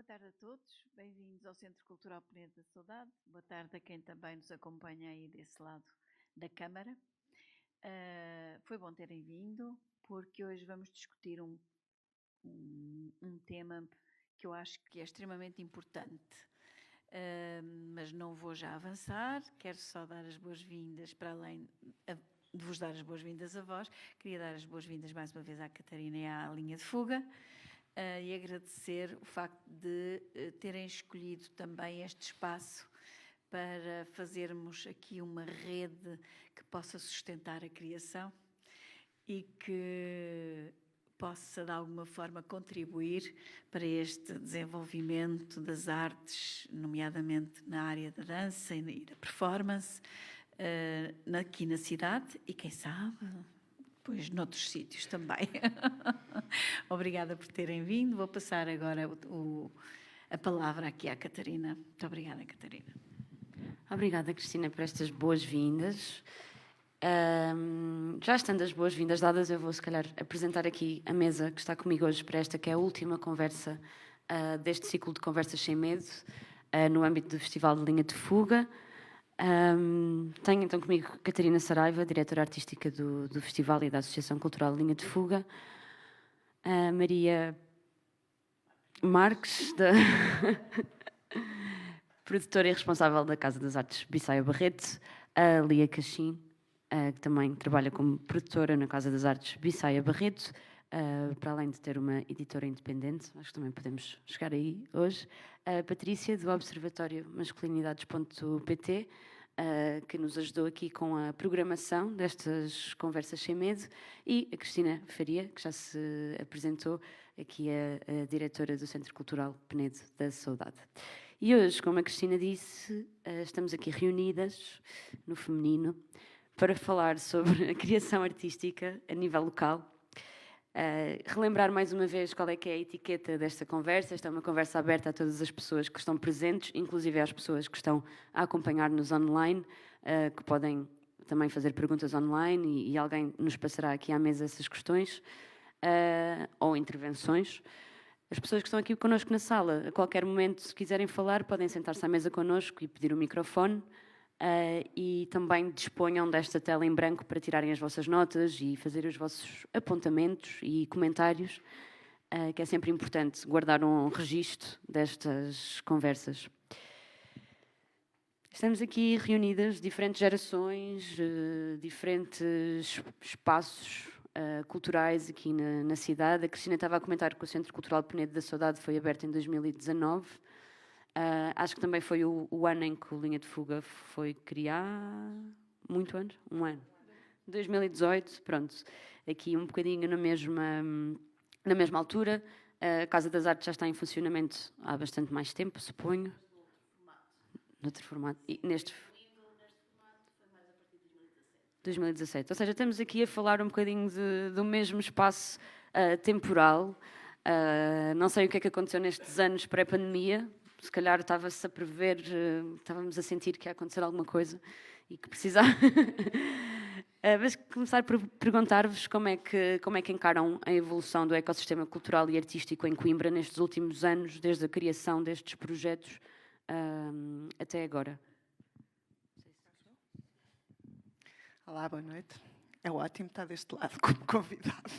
Boa tarde a todos, bem-vindos ao Centro Cultural Penedo da Saudade. Boa tarde a quem também nos acompanha aí desse lado da Câmara. Foi bom terem vindo, porque hoje vamos discutir um tema que eu acho que é extremamente importante. Mas não vou já avançar, quero só dar as boas-vindas, para além de vos dar as boas-vindas a vós, queria dar as boas-vindas mais uma vez à Catarina e à Linha de Fuga. E agradecer o facto de terem escolhido também este espaço para fazermos aqui uma rede que possa sustentar a criação e que possa de alguma forma contribuir para este desenvolvimento das artes, nomeadamente na área da dança e da performance, aqui na cidade e quem sabe, pois noutros sítios também. Obrigada por terem vindo. Vou passar agora a palavra aqui à Catarina. Muito obrigada, Catarina. Obrigada, Cristina, por estas boas-vindas. Já estando as boas-vindas dadas, eu vou, se calhar, apresentar aqui a mesa que está comigo hoje para esta, que é a última conversa deste ciclo de Conversas Sem Medo, no âmbito do Festival de Linha de Fuga. Tenho então comigo Catarina Saraiva, diretora artística do Festival e da Associação Cultural Linha de Fuga. Maria Marques, produtora e responsável da Casa das Artes Bissaia Barreto. A Lia Cachim, que também trabalha como produtora na Casa das Artes Bissaia Barreto, para além de ter uma editora independente, acho que também podemos chegar aí hoje. A Patrícia, do Observatório Masculinidades.pt, que nos ajudou aqui com a programação destas Conversas Sem Medo, e a Cristina Faria, que já se apresentou, aqui a diretora do Centro Cultural Penedo da Saudade. E hoje, como a Cristina disse, estamos aqui reunidas no feminino para falar sobre a criação artística a nível local. Relembrar mais uma vez qual é que é a etiqueta desta conversa. Esta é uma conversa aberta a todas as pessoas que estão presentes, inclusive às pessoas que estão a acompanhar-nos online, que podem também fazer perguntas online e alguém nos passará aqui à mesa essas questões ou intervenções. As pessoas que estão aqui connosco na sala, a qualquer momento, se quiserem falar, podem sentar-se à mesa connosco e pedir o microfone. E também disponham desta tela em branco para tirarem as vossas notas e fazer os vossos apontamentos e comentários, que é sempre importante guardar um registro destas conversas. Estamos aqui reunidas, diferentes gerações, diferentes espaços culturais aqui na cidade. A Cristina estava a comentar que o Centro Cultural Penedo da Saudade foi aberto em 2019. Acho que também foi o ano em que o Linha de Fuga foi criado. Muito antes? Um ano. 2018, pronto. Aqui um bocadinho na mesma altura. A Casa das Artes já está em funcionamento há bastante mais tempo, suponho. Noutro formato. E neste 2017. Ou seja, estamos aqui a falar um bocadinho do mesmo espaço temporal. Não sei o que é que aconteceu nestes anos pré-pandemia. Se calhar estava-se a prever, estávamos a sentir que ia acontecer alguma coisa e que precisava. Mas começar por perguntar-vos como é que encaram a evolução do ecossistema cultural e artístico em Coimbra nestes últimos anos, desde a criação destes projetos até agora. Olá, boa noite. É ótimo estar deste lado como convidada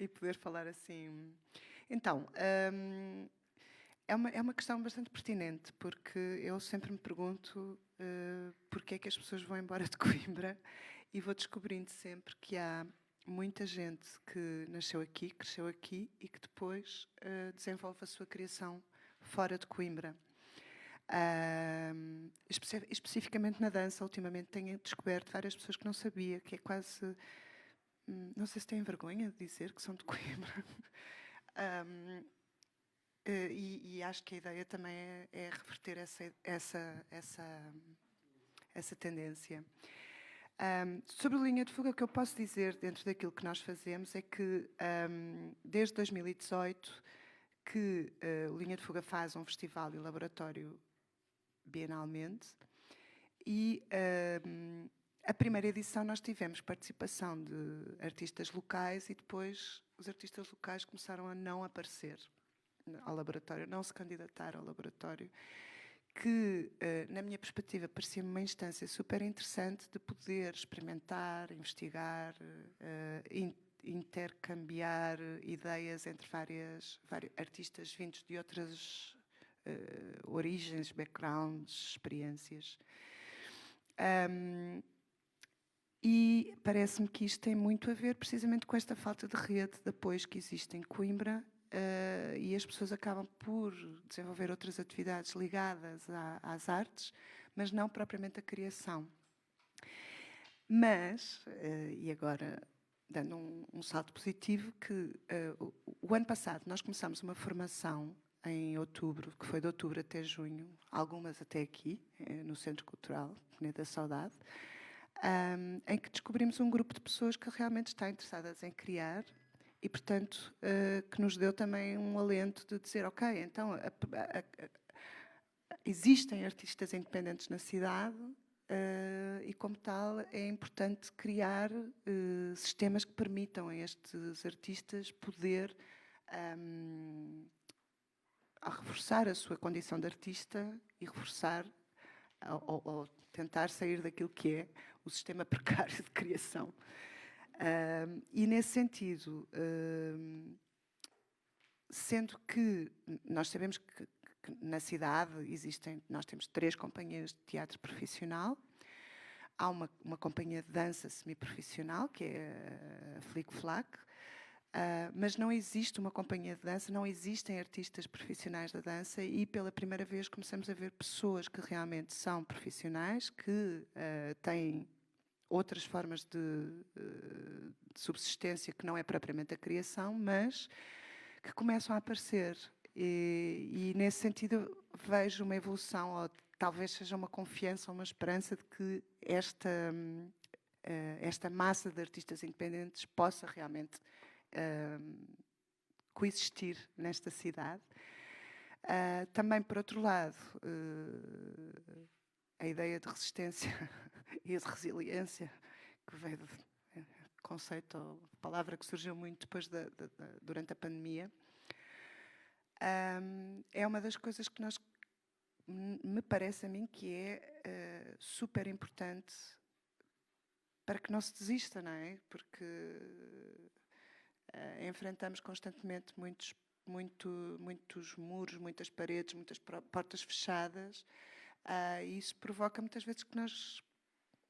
e poder falar assim. Então, é uma questão bastante pertinente, porque eu sempre me pergunto porque é que as pessoas vão embora de Coimbra, e vou descobrindo sempre que há muita gente que nasceu aqui, cresceu aqui e que depois desenvolve a sua criação fora de Coimbra. Especificamente na dança, ultimamente tenho descoberto várias pessoas que não sabia, que é quase... não sei se têm vergonha de dizer que são de Coimbra. E acho que a ideia também é reverter essa tendência. Sobre a Linha de Fuga, o que eu posso dizer dentro daquilo que nós fazemos é que desde 2018 que a Linha de Fuga faz um festival e laboratório bienalmente, e a primeira edição nós tivemos participação de artistas locais e depois os artistas locais começaram a não aparecer ao laboratório, não se candidatar ao laboratório, que, na minha perspectiva, parecia-me uma instância super interessante de poder experimentar, investigar, intercambiar ideias entre vários artistas vindos de outras origens, backgrounds, experiências. E parece-me que isto tem muito a ver precisamente com esta falta de rede de apoios que existe em Coimbra, e as pessoas acabam por desenvolver outras atividades ligadas às artes, mas não propriamente a criação. Mas, e agora dando um salto positivo, que o ano passado nós começámos uma formação em outubro, que foi de outubro até junho, algumas até aqui, no Centro Cultural Peneda da Saudade, em que descobrimos um grupo de pessoas que realmente está interessadas em criar e, portanto, que nos deu também um alento de dizer, ok, então existem artistas independentes na cidade e, como tal, é importante criar sistemas que permitam a estes artistas poder a reforçar a sua condição de artista e reforçar ou tentar sair daquilo que é o sistema precário de criação. E nesse sentido, sendo que nós sabemos que na cidade nós temos 3 companhias de teatro profissional, há uma companhia de dança semi-profissional, que é a Flick Flack, mas não existe uma companhia de dança, não existem artistas profissionais da dança, e pela primeira vez começamos a ver pessoas que realmente são profissionais, que têm outras formas de subsistência que não é propriamente a criação, mas que começam a aparecer. E nesse sentido vejo uma evolução, ou talvez seja uma confiança, uma esperança de que esta massa de artistas independentes possa realmente coexistir nesta cidade. Também, por outro lado, a ideia de resistência e de resiliência, que veio do conceito, ou palavra que surgiu muito depois durante a pandemia, é uma das coisas que me parece a mim que é super importante para que não se desista, não é? Porque enfrentamos constantemente muitos muros, muitas paredes, muitas portas fechadas, e isso provoca muitas vezes que nós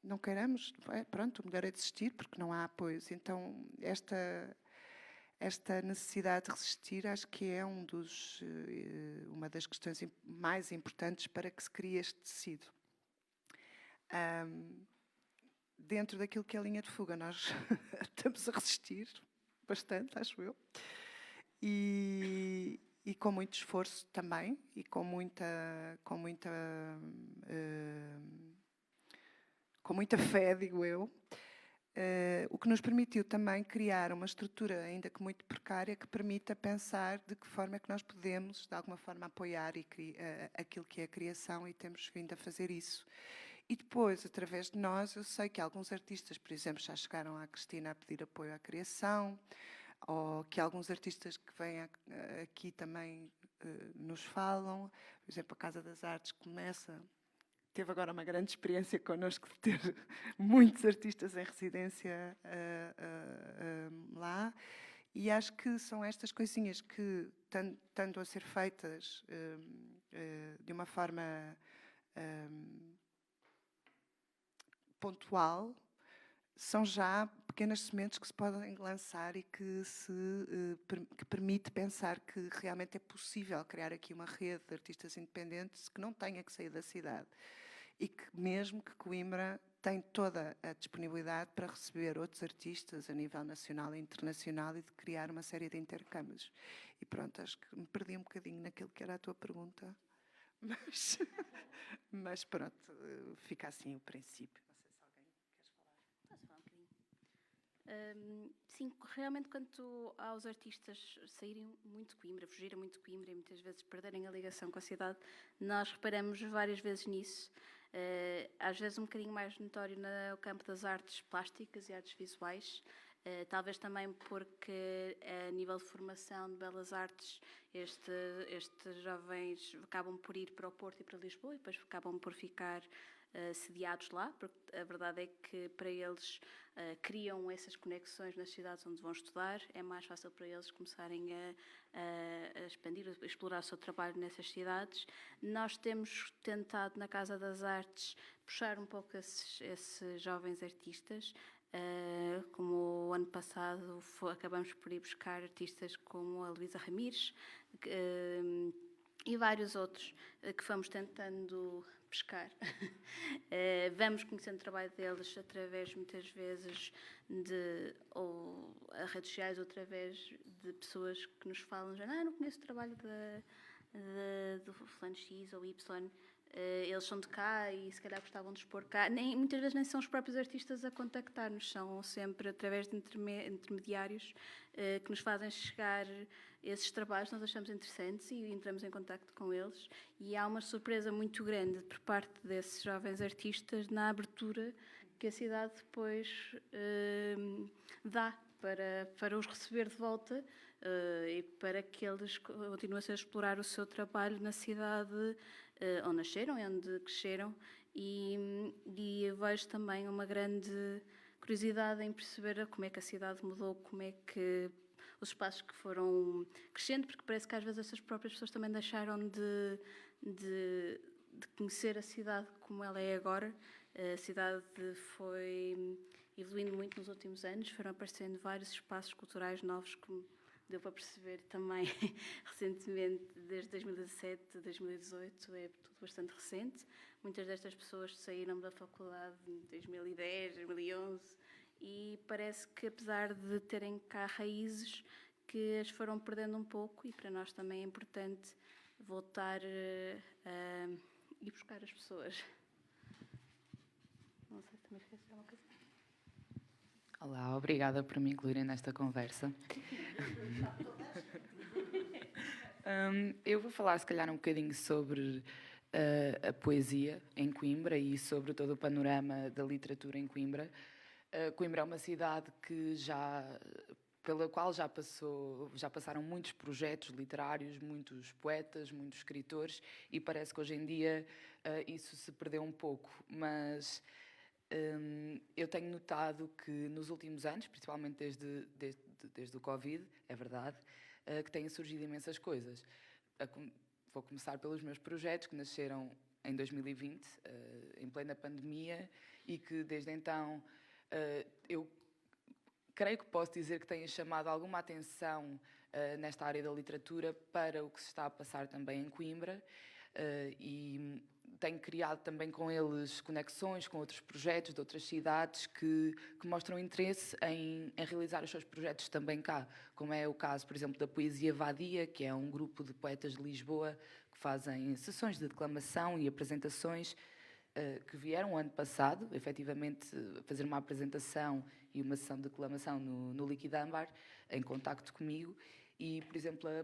não queiramos, pronto, o melhor é desistir porque não há apoios. Então esta necessidade de resistir acho que é uma das questões mais importantes para que se crie este tecido. Dentro daquilo que é a linha de fuga, nós estamos a resistir bastante, acho eu, e com muito esforço também, e com muita fé, digo eu, o que nos permitiu também criar uma estrutura, ainda que muito precária, que permita pensar de que forma é que nós podemos, de alguma forma, apoiar aquilo que é a criação, e temos vindo a fazer isso. E depois, através de nós, eu sei que alguns artistas, por exemplo, já chegaram à Cristina a pedir apoio à criação, ou que alguns artistas que vêm aqui também nos falam. Por exemplo, a Casa das Artes teve agora uma grande experiência connosco de ter muitos artistas em residência lá, e acho que são estas coisinhas que, estando a ser feitas de uma forma pontual, são já pequenas sementes que se podem lançar e que permite pensar que realmente é possível criar aqui uma rede de artistas independentes que não tenha que sair da cidade, e que mesmo que Coimbra tem toda a disponibilidade para receber outros artistas a nível nacional e internacional, e de criar uma série de intercâmbios. E pronto, acho que me perdi um bocadinho naquilo que era a tua pergunta, mas pronto, fica assim o princípio. Sim, realmente quanto aos artistas saírem muito de Coimbra, fugirem muito de Coimbra e muitas vezes perderem a ligação com a cidade, nós reparamos várias vezes nisso. Às vezes um bocadinho mais notório no campo das artes plásticas e artes visuais, Talvez também porque, a nível de formação de belas artes, estes jovens acabam por ir para o Porto e para Lisboa e depois acabam por ficar sediados lá, porque a verdade é que para eles criam essas conexões nas cidades onde vão estudar, é mais fácil para eles começarem a expandir, a explorar o seu trabalho nessas cidades. Nós temos tentado na Casa das Artes puxar um pouco esses jovens artistas, como o ano passado acabamos por ir buscar artistas como a Luísa Ramires e vários outros que fomos tentando pescar. Vamos conhecendo o trabalho deles através, muitas vezes, de redes sociais ou através de pessoas que nos falam, não conheço o trabalho do fulano X ou Y, eles são de cá e se calhar gostavam de expor cá. Muitas vezes nem são os próprios artistas a contactar-nos, são sempre através de intermediários que nos fazem chegar esses trabalhos, nós achamos interessantes e entramos em contacto com eles, e há uma surpresa muito grande por parte desses jovens artistas na abertura que a cidade depois dá para os receber de volta e para que eles continuassem a explorar o seu trabalho na cidade onde nasceram e onde cresceram, e eu vejo também uma grande curiosidade em perceber como é que a cidade mudou, como é que os espaços que foram crescendo, porque parece que às vezes essas próprias pessoas também deixaram de conhecer a cidade como ela é agora. A cidade foi evoluindo muito nos últimos anos, foram aparecendo vários espaços culturais novos, como deu para perceber também recentemente, desde 2017, 2018, é tudo bastante recente. Muitas destas pessoas saíram da faculdade em 2010, 2011, e parece que, apesar de terem cá raízes, que as foram perdendo um pouco, e para nós também é importante voltar a ir buscar as pessoas. Não sei se também esqueci alguma coisa. Olá, obrigada por me incluírem nesta conversa. Eu vou falar, se calhar, um bocadinho sobre a poesia em Coimbra e sobre todo o panorama da literatura em Coimbra. Coimbra é uma cidade pela qual já passaram muitos projetos literários, muitos poetas, muitos escritores, e parece que hoje em dia isso se perdeu um pouco. Mas eu tenho notado que nos últimos anos, principalmente desde o Covid, é verdade, que têm surgido imensas coisas. Vou começar pelos meus projetos, que nasceram em 2020, em plena pandemia, e que desde então eu creio que posso dizer que têm chamado alguma atenção nesta área da literatura para o que se está a passar também em Coimbra, e tenho criado também com eles conexões com outros projetos de outras cidades que mostram interesse em realizar os seus projetos também cá, como é o caso, por exemplo, da Poesia Vadia, que é um grupo de poetas de Lisboa que fazem sessões de declamação e apresentações, que vieram ano passado, efetivamente, fazer uma apresentação e uma sessão de declamação no Liquidâmbar, em contacto comigo. E, por exemplo, a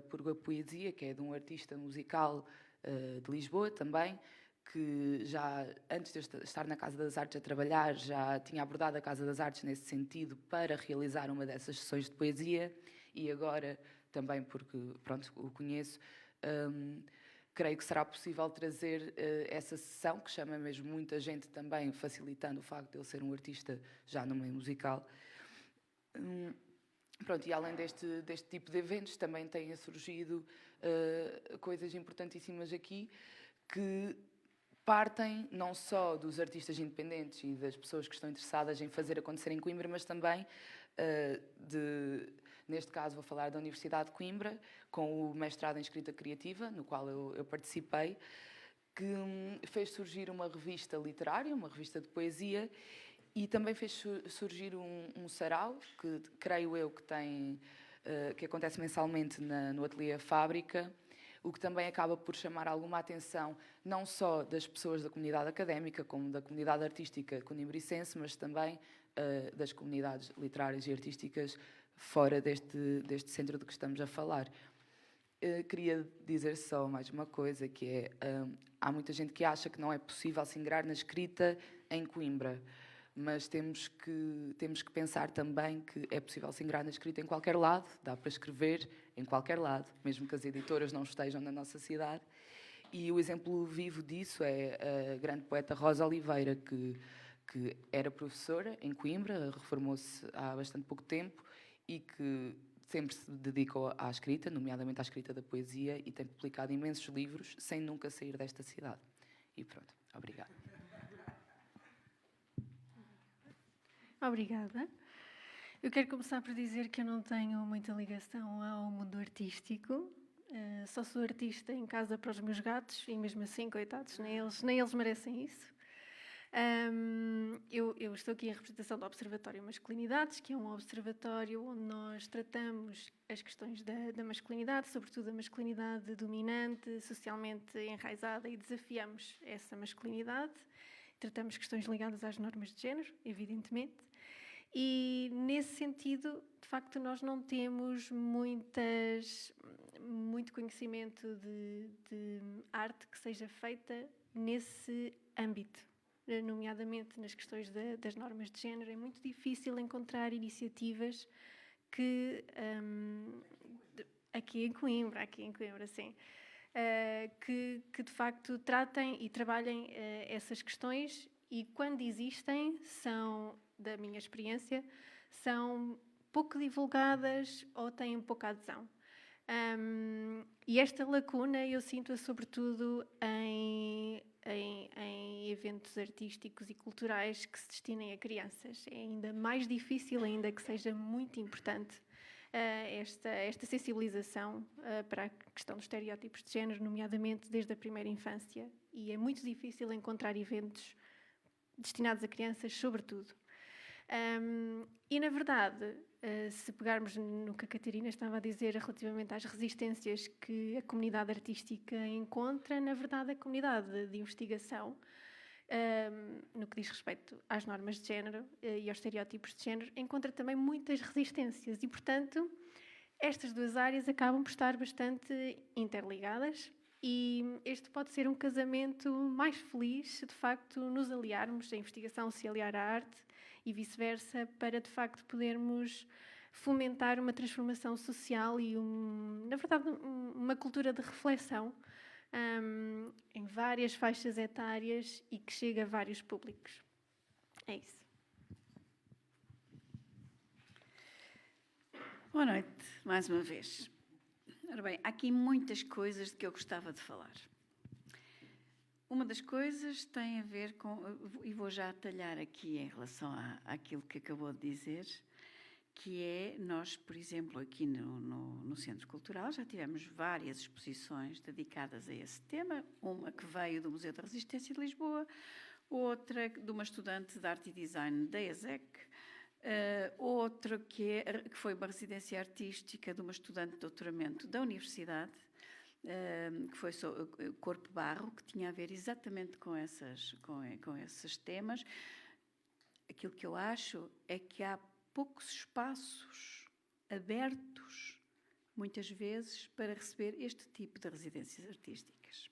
Purga Poesia, que é de um artista musical de Lisboa também, que já antes de estar na Casa das Artes a trabalhar, já tinha abordado a Casa das Artes nesse sentido para realizar uma dessas sessões de poesia, e agora também porque, pronto, o conheço, creio que será possível trazer essa sessão, que chama mesmo muita gente também, facilitando o facto de ele ser um artista já no meio musical. Pronto, e além deste tipo de eventos, também têm surgido coisas importantíssimas aqui, que partem não só dos artistas independentes e das pessoas que estão interessadas em fazer acontecer em Coimbra, mas também neste caso vou falar da Universidade de Coimbra, com o mestrado em Escrita Criativa, no qual eu participei, que fez surgir uma revista literária, uma revista de poesia, e também fez surgir um sarau, que creio eu que acontece mensalmente no Ateliê Fábrica, o que também acaba por chamar alguma atenção, não só das pessoas da comunidade académica, como da comunidade artística conimbricense, mas também das comunidades literárias e artísticas fora deste centro de que estamos a falar. Queria dizer só mais uma coisa, que é, há muita gente que acha que não é possível se ingrar na escrita em Coimbra. mas temos que pensar também que é possível se ingrar na escrita em qualquer lado, dá para escrever em qualquer lado, mesmo que as editoras não estejam na nossa cidade. E o exemplo vivo disso é a grande poeta Rosa Oliveira, que era professora em Coimbra, reformou-se há bastante pouco tempo e que sempre se dedicou à escrita, nomeadamente à escrita da poesia, e tem publicado imensos livros sem nunca sair desta cidade. E pronto, obrigada. Obrigada. Eu quero começar por dizer que eu não tenho muita ligação ao mundo artístico. Só sou artista em casa para os meus gatos e mesmo assim, coitados, nem eles merecem isso. Eu estou aqui em representação do Observatório Masculinidades, que é um observatório onde nós tratamos as questões da masculinidade, sobretudo a masculinidade dominante, socialmente enraizada, e desafiamos essa masculinidade. Tratamos questões ligadas às normas de género, evidentemente. E, nesse sentido, de facto, nós não temos muito conhecimento de arte que seja feita nesse âmbito, nomeadamente nas questões das normas de género. É muito difícil encontrar iniciativas que, aqui em Coimbra, sim, que de facto tratem e trabalhem essas questões, e quando existem, são, da minha experiência, são pouco divulgadas ou têm pouca adesão. E esta lacuna eu sinto-a sobretudo em eventos artísticos e culturais que se destinem a crianças. É ainda mais difícil, ainda que seja muito importante, esta sensibilização para a questão dos estereótipos de género, nomeadamente desde a primeira infância. E é muito difícil encontrar eventos destinados a crianças, sobretudo. E, na verdade, se pegarmos no que a Catarina estava a dizer relativamente às resistências que a comunidade artística encontra, na verdade, a comunidade de investigação, no que diz respeito às normas de género e aos estereótipos de género, encontra também muitas resistências e, portanto, estas duas áreas acabam por estar bastante interligadas, e este pode ser um casamento mais feliz se, de facto, nos aliarmos, a investigação se aliar à arte e vice-versa, para, de facto, podermos fomentar uma transformação social e, na verdade, uma cultura de reflexão em várias faixas etárias e que chega a vários públicos. É isso. Boa noite, mais uma vez. Ora bem, há aqui muitas coisas de que eu gostava de falar. Uma das coisas tem a ver com, e vou já atalhar aqui em relação àquilo que acabou de dizer, que é, nós, por exemplo, aqui no Centro Cultural, já tivemos várias exposições dedicadas a esse tema, uma que veio do Museu da Resistência de Lisboa, outra de uma estudante de Arte e Design da ESEC, outra que foi uma residência artística de uma estudante de doutoramento da Universidade, que foi Corpo Barro, que tinha a ver exatamente com esses temas. Aquilo que eu acho é que há poucos espaços abertos, muitas vezes, para receber este tipo de residências artísticas.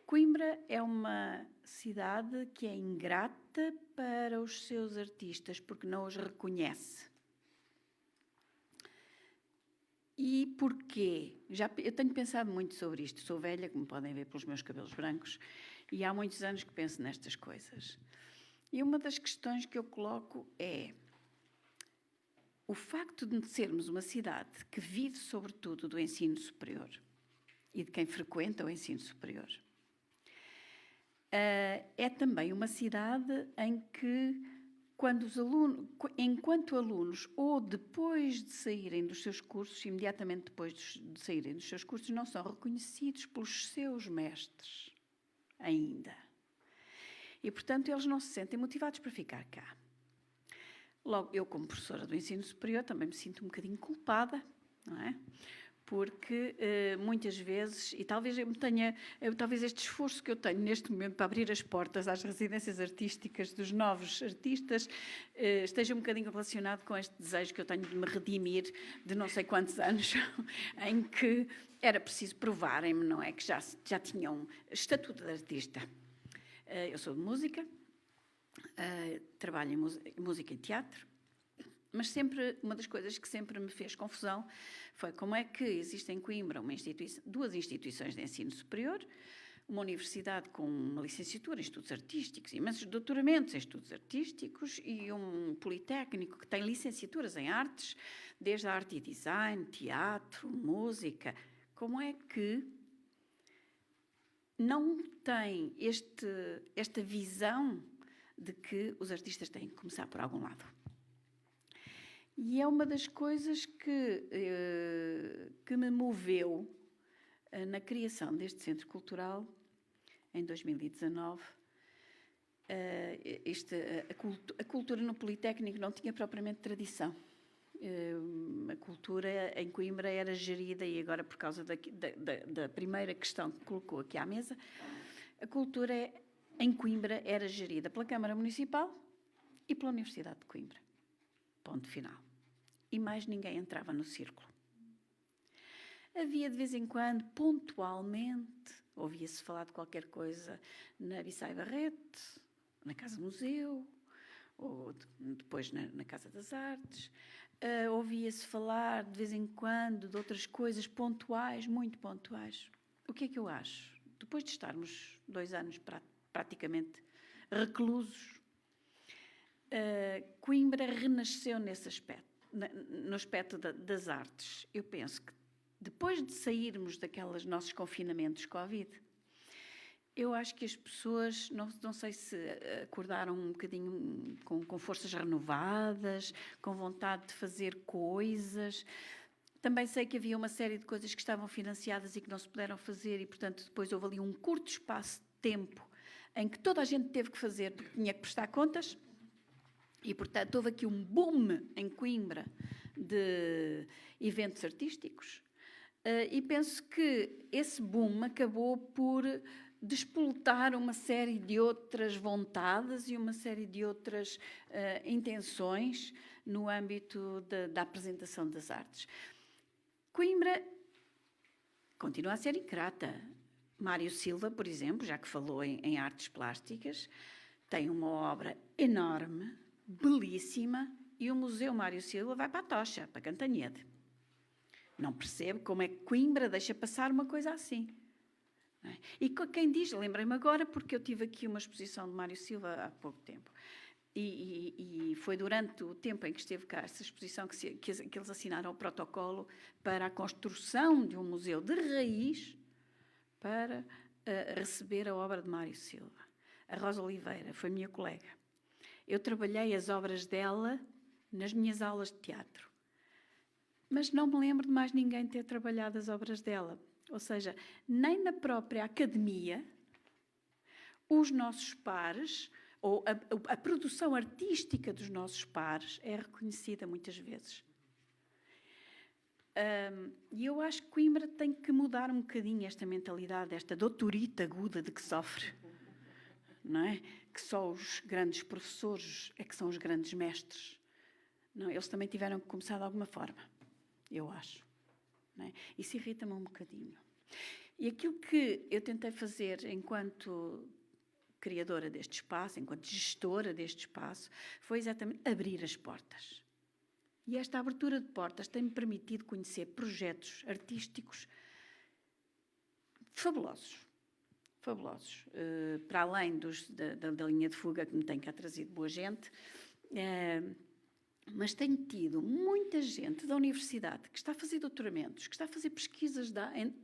Coimbra é uma cidade que é ingrata para os seus artistas, porque não os reconhece. E porquê? Eu tenho pensado muito sobre isto. Sou velha, como podem ver pelos meus cabelos brancos, e há muitos anos que penso nestas coisas. E uma das questões que eu coloco é o facto de sermos uma cidade que vive, sobretudo, do ensino superior e de quem frequenta o ensino superior. É também uma cidade em que, enquanto alunos ou depois de saírem dos seus cursos, imediatamente depois de saírem dos seus cursos, não são reconhecidos pelos seus mestres ainda. E, portanto, eles não se sentem motivados para ficar cá. Logo, eu, como professora do ensino superior, também me sinto um bocadinho culpada, não é? Porque muitas vezes, e talvez talvez este esforço que eu tenho neste momento para abrir as portas às residências artísticas dos novos artistas esteja um bocadinho relacionado com este desejo que eu tenho de me redimir de não sei quantos anos, em que era preciso provarem-me, não é? Que já tinham estatuto de artista. Eu sou de música, trabalho em música e teatro, mas sempre, uma das coisas que sempre me fez confusão foi como é que existe em Coimbra duas instituições de ensino superior, uma universidade com uma licenciatura em estudos artísticos, imensos doutoramentos em estudos artísticos e um politécnico que tem licenciaturas em artes, desde a arte e design, teatro, música. Como é que não tem esta visão de que os artistas têm que começar por algum lado? E é uma das coisas que me moveu na criação deste Centro Cultural, em 2019. A cultura no Politécnico não tinha propriamente tradição. A cultura em Coimbra era gerida, e agora por causa da primeira questão que colocou aqui à mesa, a cultura em Coimbra era gerida pela Câmara Municipal e pela Universidade de Coimbra. Ponto final. E mais ninguém entrava no círculo. Havia de vez em quando, pontualmente, ouvia-se falar de qualquer coisa na Bissai Barreto, na Casa Museu, ou depois na Casa das Artes. Ouvia-se falar de vez em quando de outras coisas pontuais, muito pontuais. O que é que eu acho? Depois de estarmos 2 anos praticamente reclusos, Coimbra renasceu nesse aspecto, no aspecto das artes. Eu penso que depois de sairmos daqueles nossos confinamentos Covid, eu acho que as pessoas, não sei se acordaram um bocadinho com forças renovadas, com vontade de fazer coisas. Também sei que havia uma série de coisas que estavam financiadas e que não se puderam fazer e, portanto, depois houve ali um curto espaço de tempo em que toda a gente teve que fazer porque tinha que prestar contas. E, portanto, houve aqui um boom em Coimbra de eventos artísticos. E penso que esse boom acabou por despoltar uma série de outras vontades e uma série de outras intenções no âmbito da apresentação das artes. Coimbra continua a ser ingrata. Mário Silva, por exemplo, já que falou em artes plásticas, tem uma obra enorme, belíssima, e o Museu Mário Silva vai para a Tocha, para Cantanhede. Não percebo como é que Coimbra deixa passar uma coisa assim. Não é? E quem diz, lembrei-me agora, porque eu tive aqui uma exposição de Mário Silva há pouco tempo. E foi durante o tempo em que esteve cá essa exposição que eles assinaram o protocolo para a construção de um museu de raiz para receber a obra de Mário Silva. A Rosa Oliveira foi minha colega. Eu trabalhei as obras dela nas minhas aulas de teatro. Mas não me lembro de mais ninguém ter trabalhado as obras dela. Ou seja, nem na própria academia, os nossos pares, ou a produção artística dos nossos pares é reconhecida muitas vezes. E eu acho que Coimbra tem que mudar um bocadinho esta mentalidade, esta doutorita aguda de que sofre. Não é? Que só os grandes professores é que são os grandes mestres. Não, eles também tiveram que começar de alguma forma, eu acho. Não é? Isso irrita-me um bocadinho. E aquilo que eu tentei fazer enquanto criadora deste espaço, enquanto gestora deste espaço, foi exatamente abrir as portas. E esta abertura de portas tem-me permitido conhecer projetos artísticos fabulosos. Fabulosos. Para além da linha de fuga que me tem cá trazido boa gente, mas tenho tido muita gente da universidade que está a fazer doutoramentos, que está a fazer pesquisas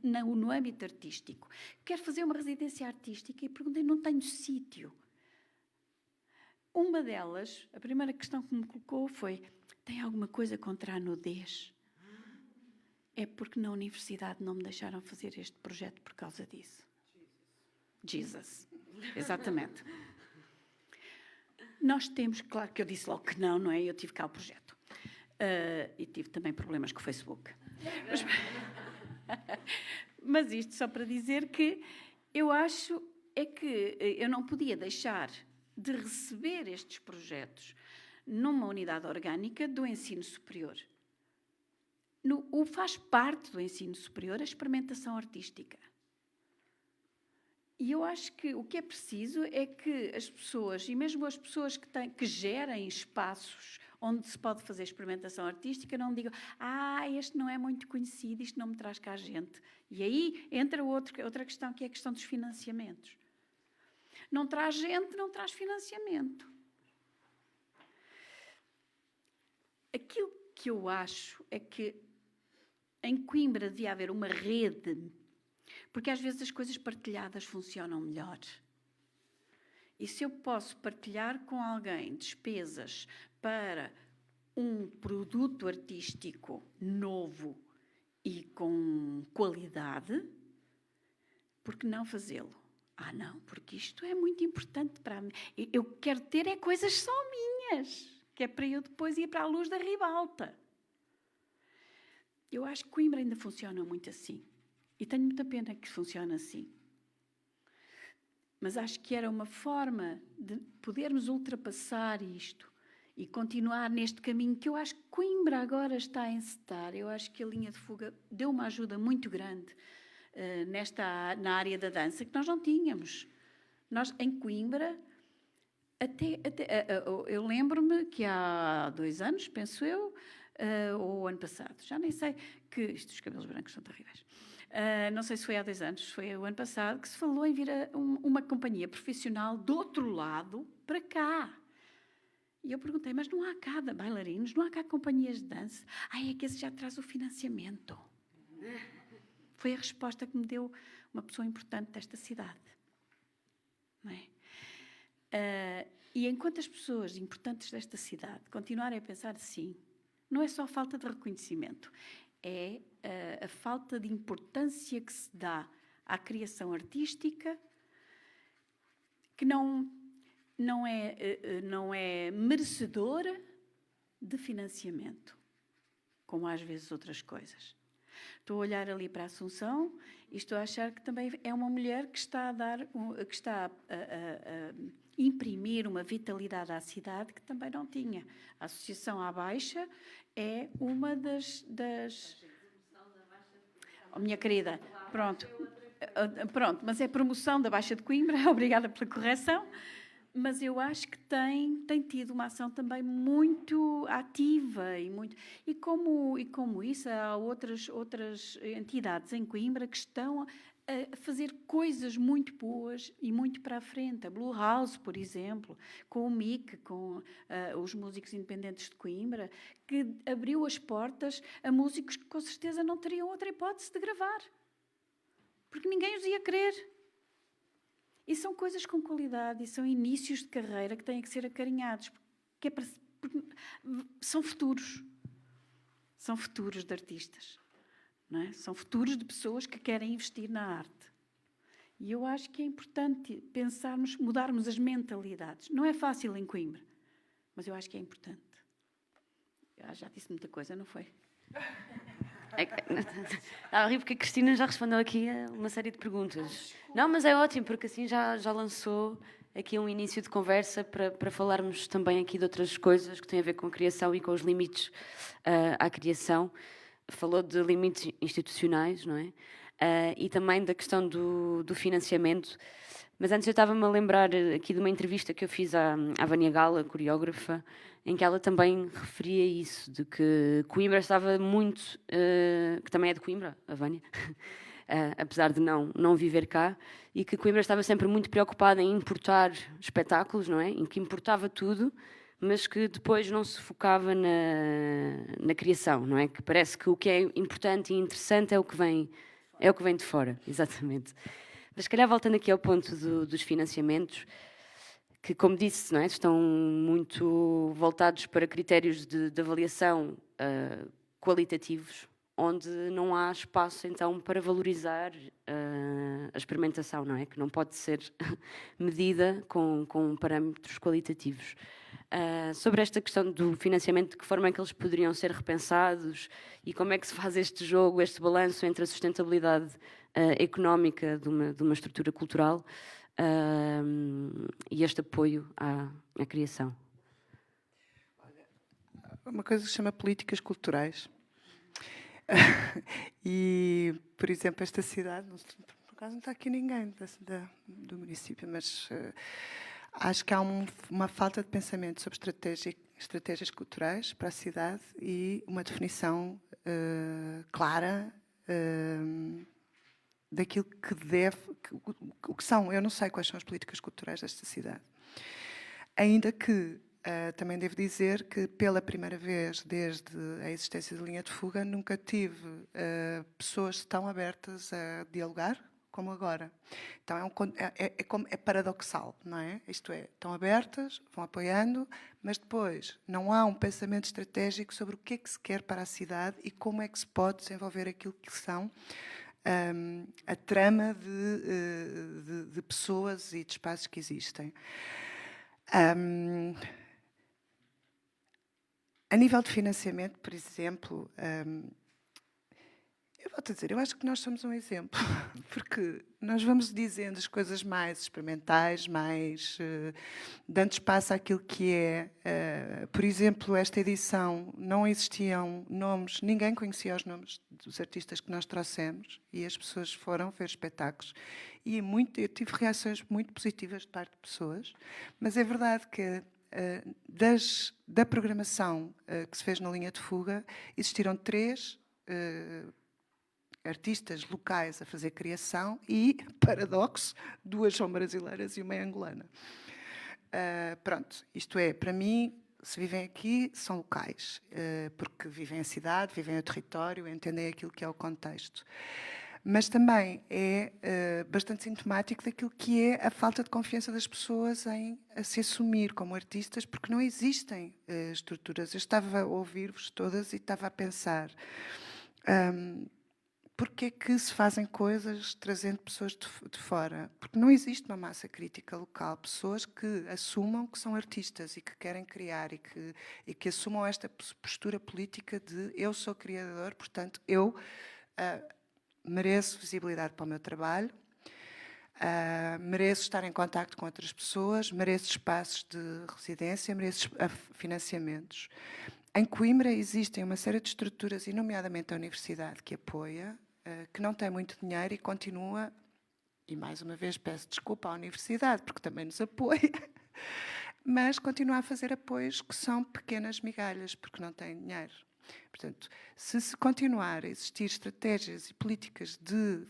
no âmbito artístico, que quer fazer uma residência artística e perguntei, não tenho sítio. Uma delas, a primeira questão que me colocou foi, tem alguma coisa contra a nudez? É porque na universidade não me deixaram fazer este projeto por causa disso. Jesus. Exatamente. Nós temos, claro que eu disse logo que não é? Eu tive cá o projeto. E tive também problemas com o Facebook. Mas isto só para dizer que eu acho é que eu não podia deixar de receber estes projetos numa unidade orgânica do ensino superior. Faz parte do ensino superior a experimentação artística. E eu acho que o que é preciso é que as pessoas, e mesmo as pessoas que gerem espaços onde se pode fazer experimentação artística, não digam, este não é muito conhecido, isto não me traz cá gente. E aí entra outra questão, que é a questão dos financiamentos. Não traz gente, não traz financiamento. Aquilo que eu acho é que em Coimbra devia haver uma rede, porque às vezes as coisas partilhadas funcionam melhor. E se eu posso partilhar com alguém despesas para um produto artístico novo e com qualidade, por que não fazê-lo? Não, porque isto é muito importante para mim. Eu quero ter coisas só minhas, que é para eu depois ir para a luz da ribalta. Eu acho que Coimbra ainda funciona muito assim. E tenho muita pena que funcione assim. Mas acho que era uma forma de podermos ultrapassar isto e continuar neste caminho que eu acho que Coimbra agora está a encetar. Eu acho que a linha de fuga deu uma ajuda muito grande na área da dança, que nós não tínhamos. Nós, em Coimbra, eu lembro-me que há 2 anos, penso eu, ou o ano passado, já nem sei, os cabelos brancos são terríveis. Não sei se foi há 2 anos, foi o ano passado, que se falou em vir uma companhia profissional do outro lado para cá. E eu perguntei, mas não há cá bailarinos, não há cá companhias de dança? É que esse já traz o financiamento. Foi a resposta que me deu uma pessoa importante desta cidade. Não é? E enquanto as pessoas importantes desta cidade continuarem a pensar assim, não é só falta de reconhecimento, é a falta de importância que se dá à criação artística, que não é merecedora de financiamento, como às vezes outras coisas. Estou a olhar ali para a Assunção e estou a achar que também é uma mulher que está a imprimir uma vitalidade à cidade que também não tinha. A Associação à Baixa é uma das... minha querida, pronto, mas é promoção da Baixa de Coimbra, obrigada pela correção, mas eu acho que tem tido uma ação também muito ativa e como isso há outras entidades em Coimbra que estão a fazer coisas muito boas e muito para a frente. A Blue House, por exemplo, com o MIC, com os músicos independentes de Coimbra, que abriu as portas a músicos que com certeza não teriam outra hipótese de gravar, porque ninguém os ia querer. E são coisas com qualidade e são inícios de carreira que têm que ser acarinhados, porque são futuros. São futuros de artistas. Não é? São futuros de pessoas que querem investir na arte. E eu acho que é importante pensarmos, mudarmos as mentalidades. Não é fácil em Coimbra, mas eu acho que é importante. Já disse muita coisa, não foi? Estava a rir porque a Cristina já respondeu aqui a uma série de perguntas. Não, mas é ótimo, porque assim já lançou aqui um início de conversa para falarmos também aqui de outras coisas que têm a ver com a criação e com os limites à criação. Falou de limites institucionais, não é? E também da questão do financiamento. Mas antes eu estava-me a lembrar aqui de uma entrevista que eu fiz à Vânia Gala, coreógrafa, em que ela também referia isso, de que Coimbra estava muito... que também é de Coimbra, a Vânia, apesar de não viver cá, e que Coimbra estava sempre muito preocupada em importar espetáculos, não é? Em que importava tudo, mas que depois não se focava na criação, não é? Que parece que o que é importante e interessante é o que vem de fora, exatamente. Mas se calhar voltando aqui ao ponto dos financiamentos, que, como disse, não é, estão muito voltados para critérios de avaliação qualitativos, onde não há espaço, então, para valorizar a experimentação, não é? Que não pode ser medida com parâmetros qualitativos. Sobre esta questão do financiamento, de que forma é que eles poderiam ser repensados e como é que se faz este jogo, este balanço entre a sustentabilidade económica de uma estrutura cultural e este apoio à criação. Uma coisa que se chama políticas culturais. E, por exemplo, esta cidade, acaso não está aqui ninguém do município, mas acho que há uma falta de pensamento sobre estratégias culturais para a cidade e uma definição clara daquilo que o que são. Eu não sei quais são as políticas culturais desta cidade. Ainda que também devo dizer que pela primeira vez desde a existência da linha de fuga nunca tive pessoas tão abertas a dialogar como agora. Então é paradoxal, não é? Isto é, estão abertas, vão apoiando, mas depois não há um pensamento estratégico sobre o que é que se quer para a cidade e como é que se pode desenvolver aquilo que são a trama de pessoas e de espaços que existem. A nível de financiamento, por exemplo, eu vou-te dizer, eu acho que nós somos um exemplo, porque nós vamos dizendo as coisas mais experimentais, mais dando espaço àquilo que é. Por exemplo, esta edição não existiam nomes, ninguém conhecia os nomes dos artistas que nós trouxemos e as pessoas foram ver espetáculos. E eu tive reações muito positivas de parte de pessoas, mas é verdade que da programação que se fez na linha de fuga, existiram 3 artistas locais a fazer criação e, paradoxo, 2 são brasileiras e uma é angolana. Pronto, isto é, para mim, se vivem aqui, são locais, porque vivem a cidade, vivem o território, entendem aquilo que é o contexto. Mas também é bastante sintomático daquilo que é a falta de confiança das pessoas em se assumir como artistas, porque não existem estruturas. Eu estava a ouvir-vos todas e estava a pensar porque é que se fazem coisas trazendo pessoas de fora? Porque não existe uma massa crítica local, pessoas que assumam que são artistas e que querem criar e que assumam esta postura política de eu sou criador, portanto eu mereço visibilidade para o meu trabalho, mereço estar em contacto com outras pessoas, mereço espaços de residência, mereço financiamentos. Em Coimbra existem uma série de estruturas, e nomeadamente a universidade, que apoia, que não tem muito dinheiro e continua, e mais uma vez peço desculpa à universidade, porque também nos apoia, mas continua a fazer apoios que são pequenas migalhas, porque não tem dinheiro. Portanto, se continuar a existir estratégias e políticas de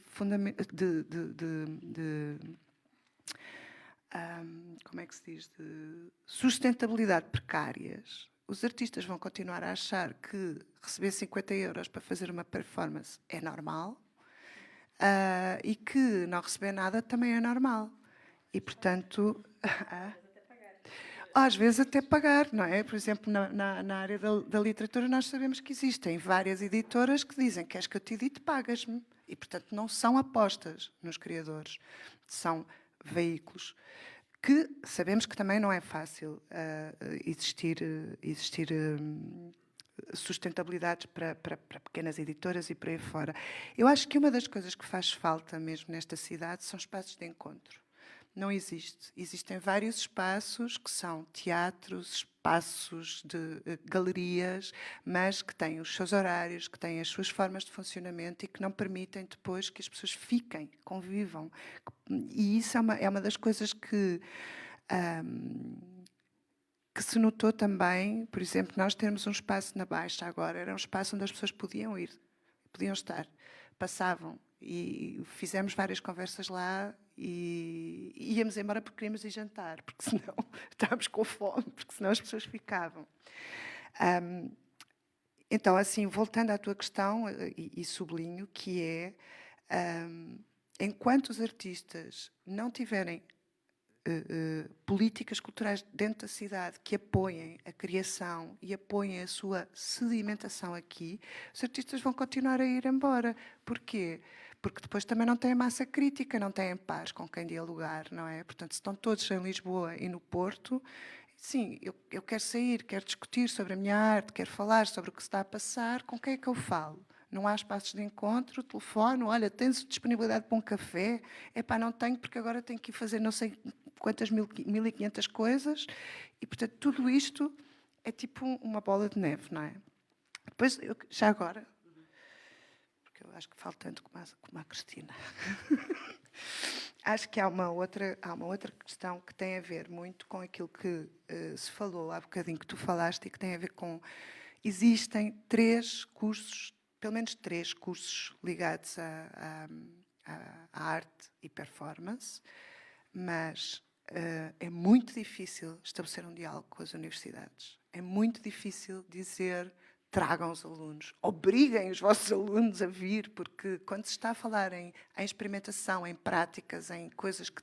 como é que se diz, de sustentabilidade precárias, os artistas vão continuar a achar que receber 50 euros para fazer uma performance é normal e que não receber nada também é normal. E, portanto... Às vezes até pagar, não é? Por exemplo, na área da literatura nós sabemos que existem várias editoras que dizem queres que eu te edite, pagas-me. E, portanto, não são apostas nos criadores, são veículos que sabemos que também não é fácil existir sustentabilidades para pequenas editoras e por aí fora. Eu acho que uma das coisas que faz falta mesmo nesta cidade são espaços de encontro. Não existe. Existem vários espaços que são teatros, espaços de galerias, mas que têm os seus horários, que têm as suas formas de funcionamento e que não permitem depois que as pessoas fiquem, convivam. E isso é uma das coisas que se notou também. Por exemplo, nós temos um espaço na Baixa agora, era um espaço onde as pessoas podiam ir, podiam estar, passavam. E fizemos várias conversas lá e íamos embora porque queríamos ir jantar, porque senão estávamos com fome, porque senão as pessoas ficavam. Então, assim, voltando à tua questão, e sublinho, que é, enquanto os artistas não tiverem políticas culturais dentro da cidade que apoiem a criação e apoiem a sua sedimentação aqui, os artistas vão continuar a ir embora. Porquê? Porque depois também não têm massa crítica, não têm pares com quem dialogar, não é? Portanto, se estão todos em Lisboa e no Porto, sim, eu quero sair, quero discutir sobre a minha arte, quero falar sobre o que se está a passar, com quem é que eu falo? Não há espaços de encontro, telefone, olha, tens disponibilidade para um café? Epá, não tenho, porque agora tenho que ir fazer não sei quantas 1500 coisas, e, portanto, tudo isto é tipo uma bola de neve, não é? Depois, já agora, porque eu acho que falo tanto como a Cristina. Acho que há uma outra questão que tem a ver muito com aquilo que se falou há bocadinho, que tu falaste, e que tem a ver com... Existem 3 cursos, pelo menos 3 cursos ligados à arte e performance, mas é muito difícil estabelecer um diálogo com as universidades. É muito difícil dizer: tragam os alunos, obriguem os vossos alunos a vir, porque quando se está a falar em experimentação, em práticas, em coisas que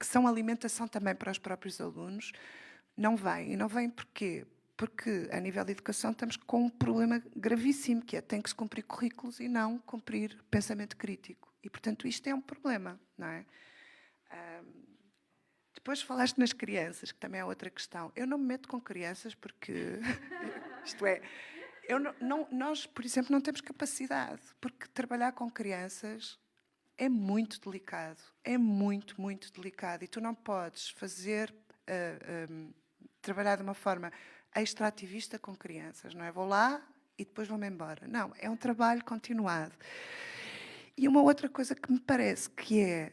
são alimentação também para os próprios alunos, não vem. E não vem porquê? Porque, a nível de educação, estamos com um problema gravíssimo, que é tem que se cumprir currículos e não cumprir pensamento crítico. E, portanto, isto é um problema, não é? Depois falaste nas crianças, que também é outra questão. Eu não me meto com crianças porque... isto é, nós, por exemplo, não temos capacidade, porque trabalhar com crianças é muito delicado. É muito, muito delicado. E tu não podes trabalhar de uma forma extrativista com crianças, não é? Vou lá e depois vou-me embora. Não, é um trabalho continuado. E uma outra coisa que me parece que é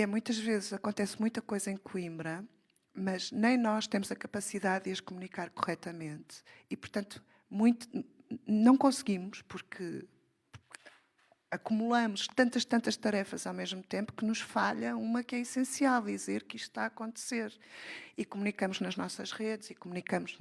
muitas vezes, acontece muita coisa em Coimbra, mas nem nós temos a capacidade de as comunicar corretamente. E, portanto, não conseguimos, porque acumulamos tantas tarefas ao mesmo tempo que nos falha uma que é essencial, dizer que isto está a acontecer. E comunicamos nas nossas redes, e comunicamos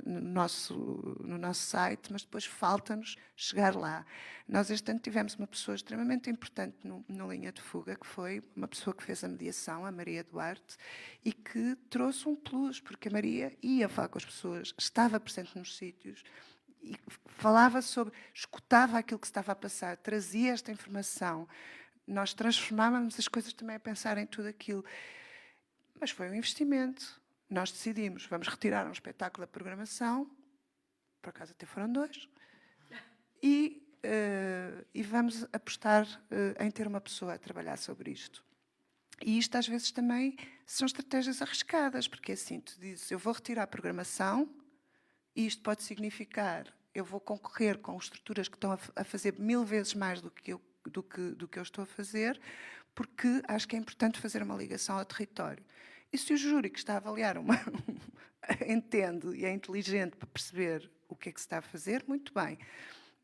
no nosso site, mas depois falta-nos chegar lá. Nós este ano tivemos uma pessoa extremamente importante na linha de fuga, que foi uma pessoa que fez a mediação, a Maria Duarte, e que trouxe um plus, porque a Maria ia falar com as pessoas, estava presente nos sítios, e falava sobre, escutava aquilo que se estava a passar, trazia esta informação. Nós transformávamos as coisas também a pensar em tudo aquilo. Mas foi um investimento. Nós decidimos, vamos retirar um espetáculo da programação, por acaso até foram 2, e vamos apostar em ter uma pessoa a trabalhar sobre isto. E isto às vezes também são estratégias arriscadas, porque assim, tu dizes, eu vou retirar a programação, e isto pode significar, eu vou concorrer com estruturas que estão a fazer 1000 vezes mais do que eu estou a fazer, porque acho que é importante fazer uma ligação ao território. E se o júri que está a avaliar entende e é inteligente para perceber o que é que se está a fazer, muito bem.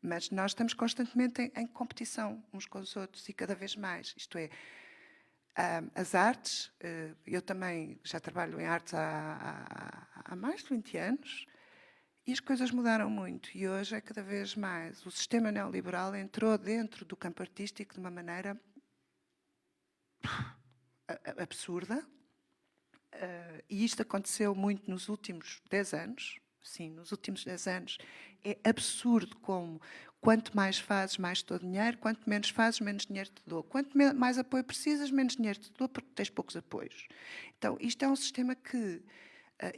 Mas nós estamos constantemente em competição uns com os outros, e cada vez mais. Isto é, as artes, eu também já trabalho em artes há mais de 20 anos, e as coisas mudaram muito, e hoje é cada vez mais. O sistema neoliberal entrou dentro do campo artístico de uma maneira absurda, e isto aconteceu muito nos últimos 10 anos. Sim, nos últimos 10 anos. É absurdo como, quanto mais fazes, mais te dou dinheiro, quanto menos fazes, menos dinheiro te dou. Quanto mais apoio precisas, menos dinheiro te dou, porque tens poucos apoios. Então, isto é um sistema que...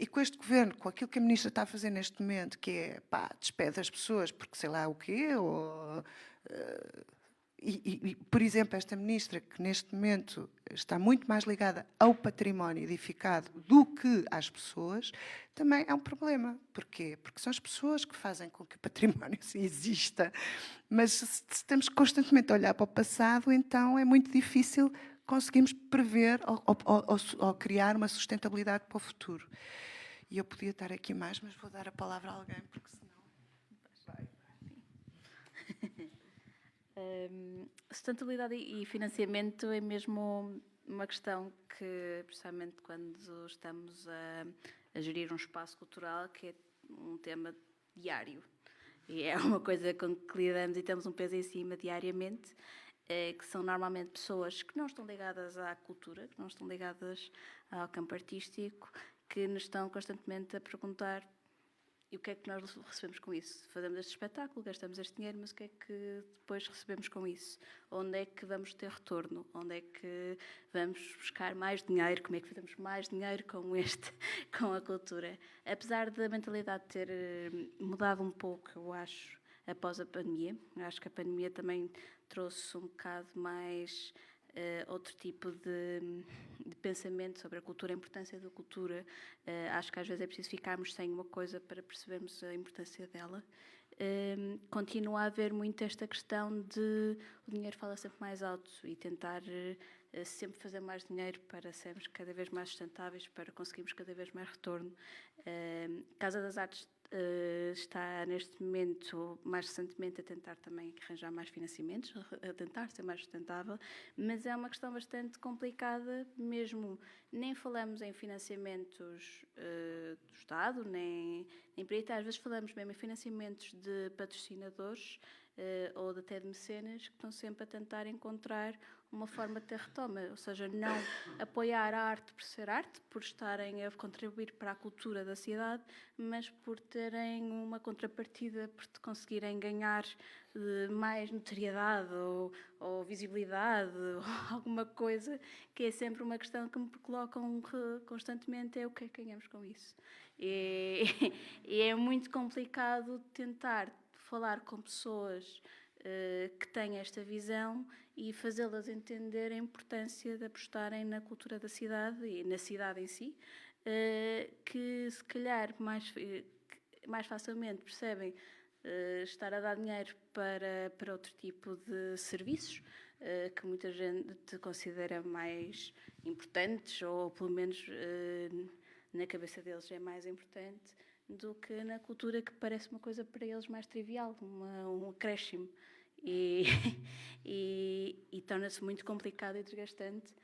e com este governo, com aquilo que a ministra está a fazer neste momento, que é, despede as pessoas porque sei lá o quê, por exemplo, esta ministra, que neste momento está muito mais ligada ao património edificado do que às pessoas, também é um problema. Porquê? Porque são as pessoas que fazem com que o património exista. Mas se estamos constantemente a olhar para o passado, então é muito difícil conseguimos prever ou criar uma sustentabilidade para o futuro. E eu podia estar aqui mais, mas vou dar a palavra a alguém, porque senão... Sustentabilidade e financiamento é mesmo uma questão que, precisamente quando estamos a gerir um espaço cultural, que é um tema diário. E é uma coisa com que lidamos e temos um peso em cima diariamente, que são normalmente pessoas que não estão ligadas à cultura, que não estão ligadas ao campo artístico, que nos estão constantemente a perguntar: e o que é que nós recebemos com isso? Fazemos este espetáculo, gastamos este dinheiro, mas o que é que depois recebemos com isso? Onde é que vamos ter retorno? Onde é que vamos buscar mais dinheiro? Como é que fazemos mais dinheiro com a cultura? Apesar da mentalidade ter mudado um pouco, eu acho, após a pandemia. Eu acho que a pandemia também trouxe um bocado mais outro tipo de pensamento sobre a cultura, a importância da cultura. Acho que às vezes é preciso ficarmos sem uma coisa para percebermos a importância dela. Continua a haver muito esta questão de o dinheiro fala sempre mais alto e tentar sempre fazer mais dinheiro para sermos cada vez mais sustentáveis, para conseguirmos cada vez mais retorno. Casa das Artes está neste momento, mais recentemente, a tentar também arranjar mais financiamentos, a tentar ser mais sustentável, mas é uma questão bastante complicada mesmo. Nem falamos em financiamentos do Estado, nem por aí, às vezes falamos mesmo em financiamentos de patrocinadores ou até de mecenas que estão sempre a tentar encontrar uma forma de ter retoma, ou seja, não apoiar a arte por ser arte, por estarem a contribuir para a cultura da cidade, mas por terem uma contrapartida, por conseguirem ganhar mais notoriedade ou visibilidade ou alguma coisa, que é sempre uma questão que me colocam constantemente, é o que é que ganhamos com isso. E é muito complicado tentar falar com pessoas que têm esta visão e fazê-las entender a importância de apostarem na cultura da cidade e na cidade em si, que se calhar mais facilmente percebem estar a dar dinheiro para outro tipo de serviços que muita gente considera mais importantes, ou pelo menos na cabeça deles é mais importante, do que na cultura, que parece uma coisa para eles mais trivial, um acréscimo. E torna-se muito complicado e desgastante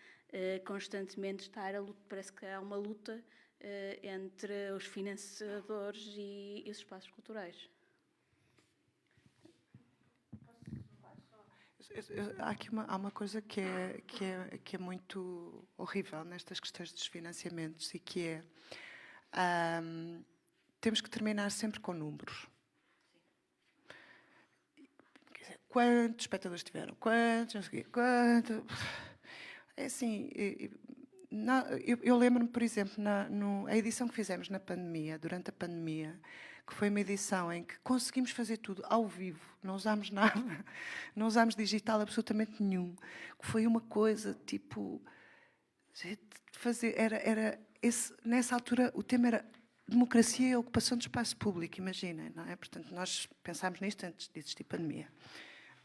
constantemente estar a luta. Parece que há uma luta entre os financiadores e os espaços culturais. Há uma coisa que é muito horrível nestas questões dos financiamentos, e que é temos que terminar sempre com números. Quantos espectadores tiveram? Quantos? É assim, eu lembro-me, por exemplo, a edição que fizemos na pandemia, durante a pandemia, que foi uma edição em que conseguimos fazer tudo ao vivo, não usámos nada, não usámos digital absolutamente nenhum, que foi uma coisa tipo fazer, nessa altura o tema era democracia e ocupação do espaço público, imaginem, não é? Portanto, nós pensámos nisto antes de existir pandemia.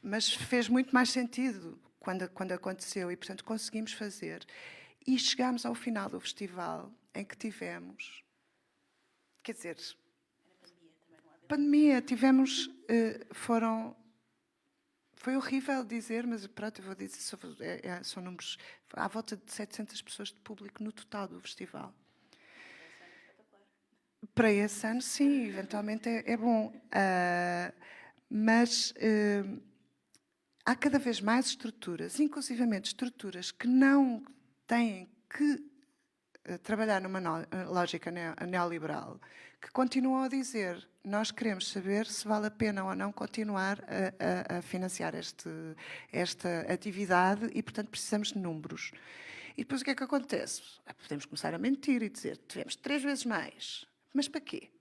Mas fez muito mais sentido quando aconteceu, e, portanto, conseguimos fazer. E chegámos ao final do festival, em que tivemos... Quer dizer... Pandemia, tivemos... Foi horrível dizer, mas pronto, eu vou dizer, são números... À volta de 700 pessoas de público no total do festival. Para esse ano, sim, eventualmente é bom. Mas há cada vez mais estruturas, inclusivamente estruturas que não têm que trabalhar numa lógica neoliberal, que continuam a dizer: nós queremos saber se vale a pena ou não continuar a financiar esta atividade e, portanto, precisamos de números. E depois o que é que acontece? Podemos começar a mentir e dizer: tivemos 3 vezes mais. Mas para quê?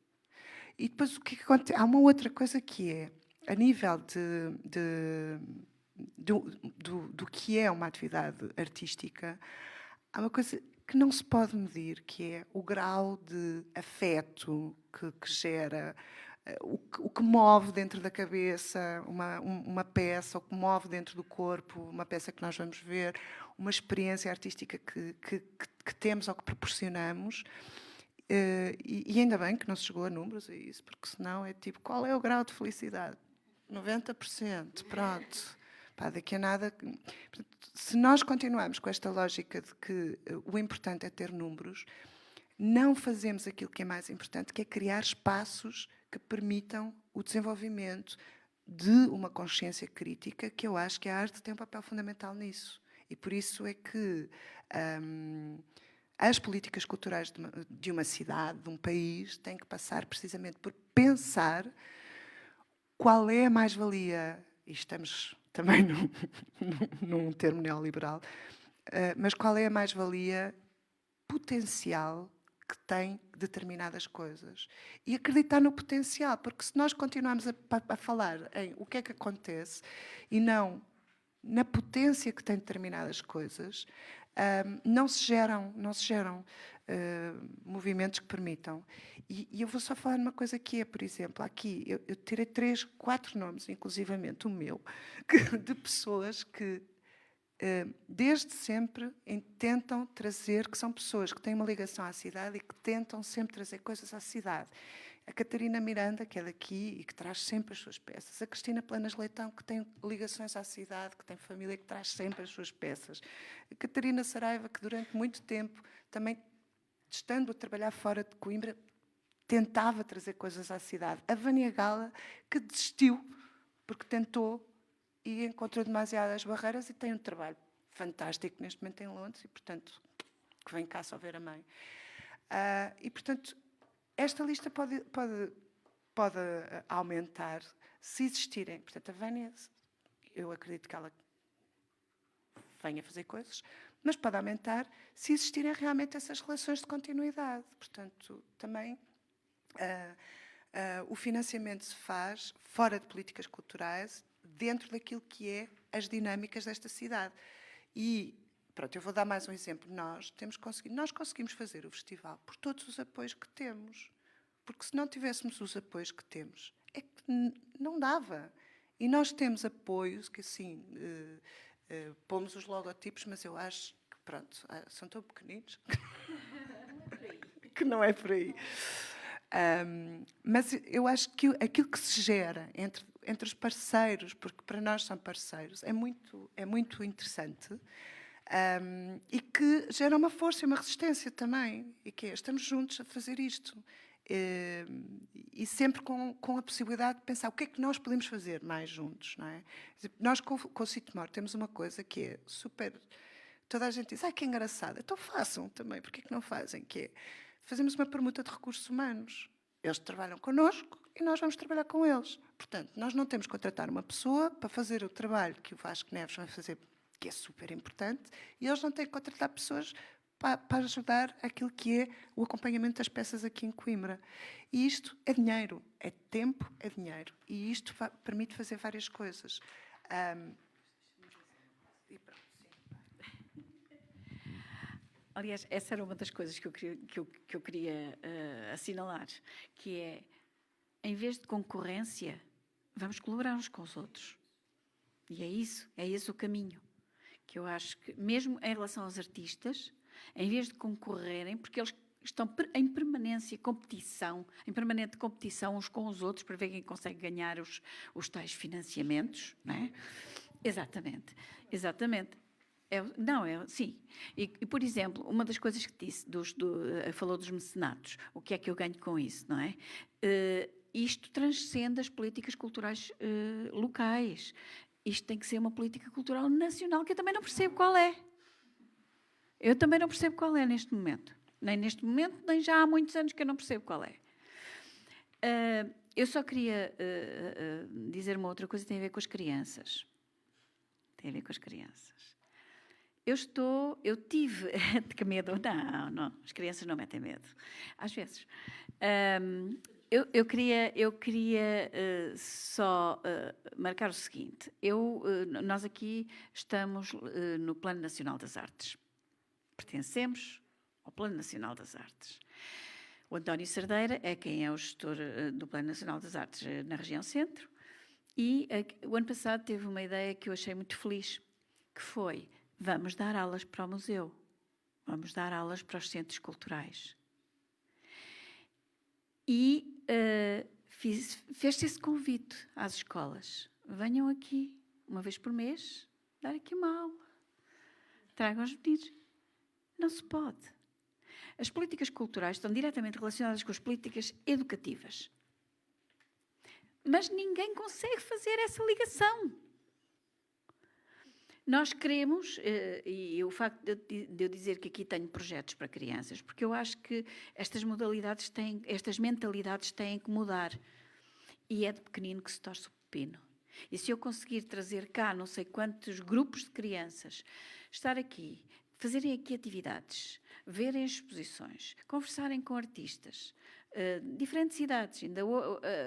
E depois o que é que acontece? Há uma outra coisa que é, a nível do que é uma atividade artística, há uma coisa que não se pode medir, que é o grau de afeto que gera, o que move dentro da cabeça uma peça, o que move dentro do corpo uma peça que nós vamos ver, uma experiência artística que temos ou que proporcionamos. E ainda bem que não se chegou a números, é isso, porque senão é tipo, qual é o grau de felicidade? 90%, pronto. Pá, daqui a nada... Se nós continuarmos com esta lógica de que o importante é ter números, não fazemos aquilo que é mais importante, que é criar espaços que permitam o desenvolvimento de uma consciência crítica, que eu acho que a arte tem um papel fundamental nisso. E por isso é que as políticas culturais de uma cidade, de um país, têm que passar precisamente por pensar qual é a mais-valia, e estamos também num termo neoliberal, mas qual é a mais-valia potencial que tem determinadas coisas. E acreditar no potencial, porque se nós continuarmos a falar em o que é que acontece e não na potência que tem determinadas coisas, não se geram movimentos que permitam. E eu vou só falar de uma coisa que é, por exemplo, aqui, eu tirei 3, 4 nomes, inclusivamente o meu, de pessoas que desde sempre tentam trazer, que são pessoas que têm uma ligação à cidade e que tentam sempre trazer coisas à cidade. A Catarina Miranda, que é daqui e que traz sempre as suas peças. A Cristina Planas Leitão, que tem ligações à cidade, que tem família, que traz sempre as suas peças. A Catarina Saraiva, que durante muito tempo, também estando a trabalhar fora de Coimbra, tentava trazer coisas à cidade. A Vânia Gala, que desistiu, porque tentou e encontrou demasiadas barreiras e tem um trabalho fantástico neste momento em Londres e, portanto, que vem cá só ver a mãe. E, portanto, esta lista pode aumentar se existirem. Portanto, a Vânia, eu acredito que ela venha fazer coisas, mas pode aumentar se existirem realmente essas relações de continuidade. Portanto, também o financiamento se faz fora de políticas culturais, dentro daquilo que é as dinâmicas desta cidade. E, pronto, eu vou dar mais um exemplo. Nós conseguimos fazer o festival por todos os apoios que temos. Porque se não tivéssemos os apoios que temos, é que não dava. E nós temos apoios que, assim, pomos os logotipos, mas eu acho que, pronto, são tão pequeninos que não é por aí. Mas eu acho que aquilo que se gera entre os parceiros, porque para nós são parceiros, é muito interessante e que gera uma força e uma resistência também. E que estamos juntos a fazer isto. E sempre com a possibilidade de pensar o que é que nós podemos fazer mais juntos, não é? Nós com o Citemor temos uma coisa que é super... Toda a gente diz, que engraçado. Então façam também, porque é que não fazem? Que é, fazemos uma permuta de recursos humanos. Eles trabalham connosco e nós vamos trabalhar com eles. Portanto, nós não temos que contratar uma pessoa para fazer o trabalho que o Vasco Neves vai fazer, que é super importante, e eles não têm que contratar pessoas para ajudar aquilo que é o acompanhamento das peças aqui em Coimbra. E isto é dinheiro, é tempo, é dinheiro. E isto permite fazer várias coisas. Aliás, essa era uma das coisas que eu queria assinalar, que é, em vez de concorrência, vamos colaborar uns com os outros. E é esse o caminho. Que eu acho que, mesmo em relação aos artistas, em vez de concorrerem, porque eles estão em permanente competição uns com os outros para ver quem consegue ganhar os tais financiamentos, não é? Exatamente. Sim. E, por exemplo, uma das coisas que disse, falou dos mecenatos, o que é que eu ganho com isso, não é? Isto transcende as políticas culturais locais. Isto tem que ser uma política cultural nacional, que eu também não percebo qual é. Eu também não percebo qual é neste momento. Nem neste momento, nem já há muitos anos que eu não percebo qual é. Eu só queria dizer uma outra coisa que tem a ver com as crianças. Eu tive... Que medo? Não. As crianças não metem medo. Às vezes. Eu queria só marcar o seguinte. Nós aqui estamos no Plano Nacional das Artes. Pertencemos ao Plano Nacional das Artes. O António Cerdeira é quem é o gestor do Plano Nacional das Artes na região centro e o ano passado teve uma ideia que eu achei muito feliz, que foi, vamos dar aulas para o museu, vamos dar aulas para os centros culturais. E fez-se esse convite às escolas. Venham aqui, uma vez por mês, dar aqui uma aula. Tragam os meninos. Não se pode. As políticas culturais estão diretamente relacionadas com as políticas educativas. Mas ninguém consegue fazer essa ligação. Nós queremos, e o facto de eu dizer que aqui tenho projetos para crianças, porque eu acho que estas mentalidades têm que mudar. E é de pequenino que se torce o pepino. E se eu conseguir trazer cá não sei quantos grupos de crianças, estar aqui, fazerem aqui atividades, verem exposições, conversarem com artistas, diferentes idades.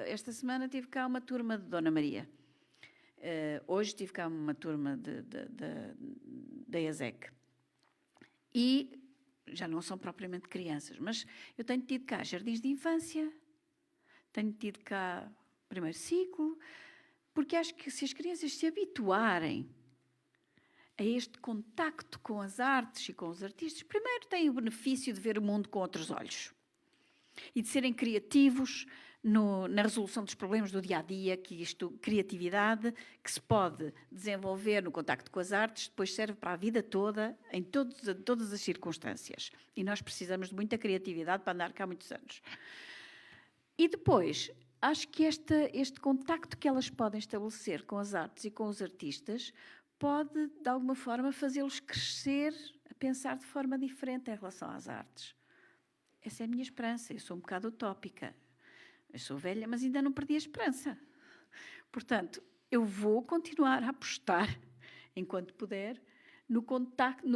Esta semana tive cá uma turma de Dona Maria. Hoje tive cá uma turma da ESEC e já não são propriamente crianças, mas eu tenho tido cá jardins de infância, tenho tido cá primeiro ciclo, porque acho que se as crianças se habituarem a este contacto com as artes e com os artistas, primeiro têm o benefício de ver o mundo com outros olhos e de serem criativos na resolução dos problemas do dia-a-dia, criatividade que se pode desenvolver no contacto com as artes, depois serve para a vida toda, em todas as circunstâncias. E nós precisamos de muita criatividade para andar cá há muitos anos. E depois, acho que este contacto que elas podem estabelecer com as artes e com os artistas pode, de alguma forma, fazê-los crescer, a pensar de forma diferente em relação às artes. Essa é a minha esperança. Eu sou um bocado utópica. Eu sou velha, mas ainda não perdi a esperança. Portanto, eu vou continuar a apostar, enquanto puder, no contacto,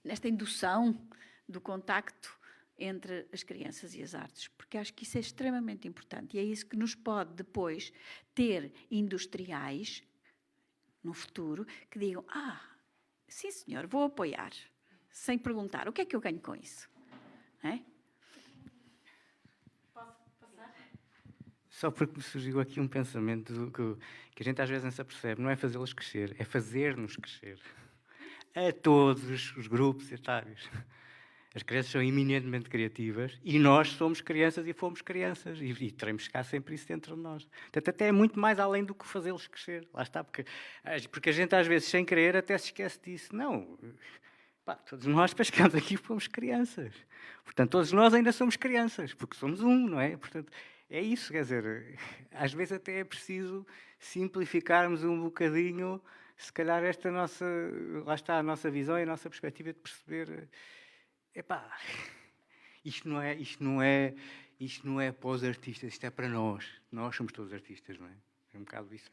nesta indução do contacto entre as crianças e as artes, porque acho que isso é extremamente importante e é isso que nos pode depois ter industriais no futuro que digam: sim senhor, vou apoiar, sem perguntar o que é que eu ganho com isso. É? Posso passar? Só porque me surgiu aqui um pensamento que a gente às vezes não se apercebe, não é fazê-los crescer, é fazer-nos crescer. A todos os grupos etários. As crianças são eminentemente criativas e nós somos crianças e fomos crianças e teremos cá sempre isso dentro de nós. Portanto, até é muito mais além do que fazê-los crescer. Lá está, porque a gente às vezes, sem querer, até se esquece disso. Não, todos nós pescamos aqui e fomos crianças. Portanto, todos nós ainda somos crianças, porque somos não é? Portanto, é isso, quer dizer, às vezes até é preciso simplificarmos um bocadinho, se calhar lá está a nossa visão e a nossa perspectiva de perceber... isto não é para os artistas, isto é para nós. Nós somos todos artistas, não é? É um bocado isso.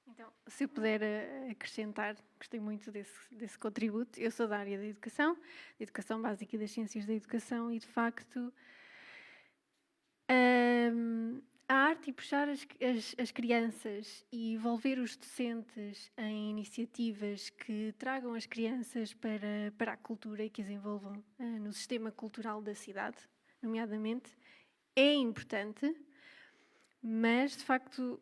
Então, se eu puder acrescentar, gostei muito desse contributo. Eu sou da área da educação básica e das ciências da educação e, de facto, a arte e puxar as crianças e envolver os docentes em iniciativas que tragam as crianças para a cultura e que as envolvam no sistema cultural da cidade, nomeadamente, é importante, mas, de facto,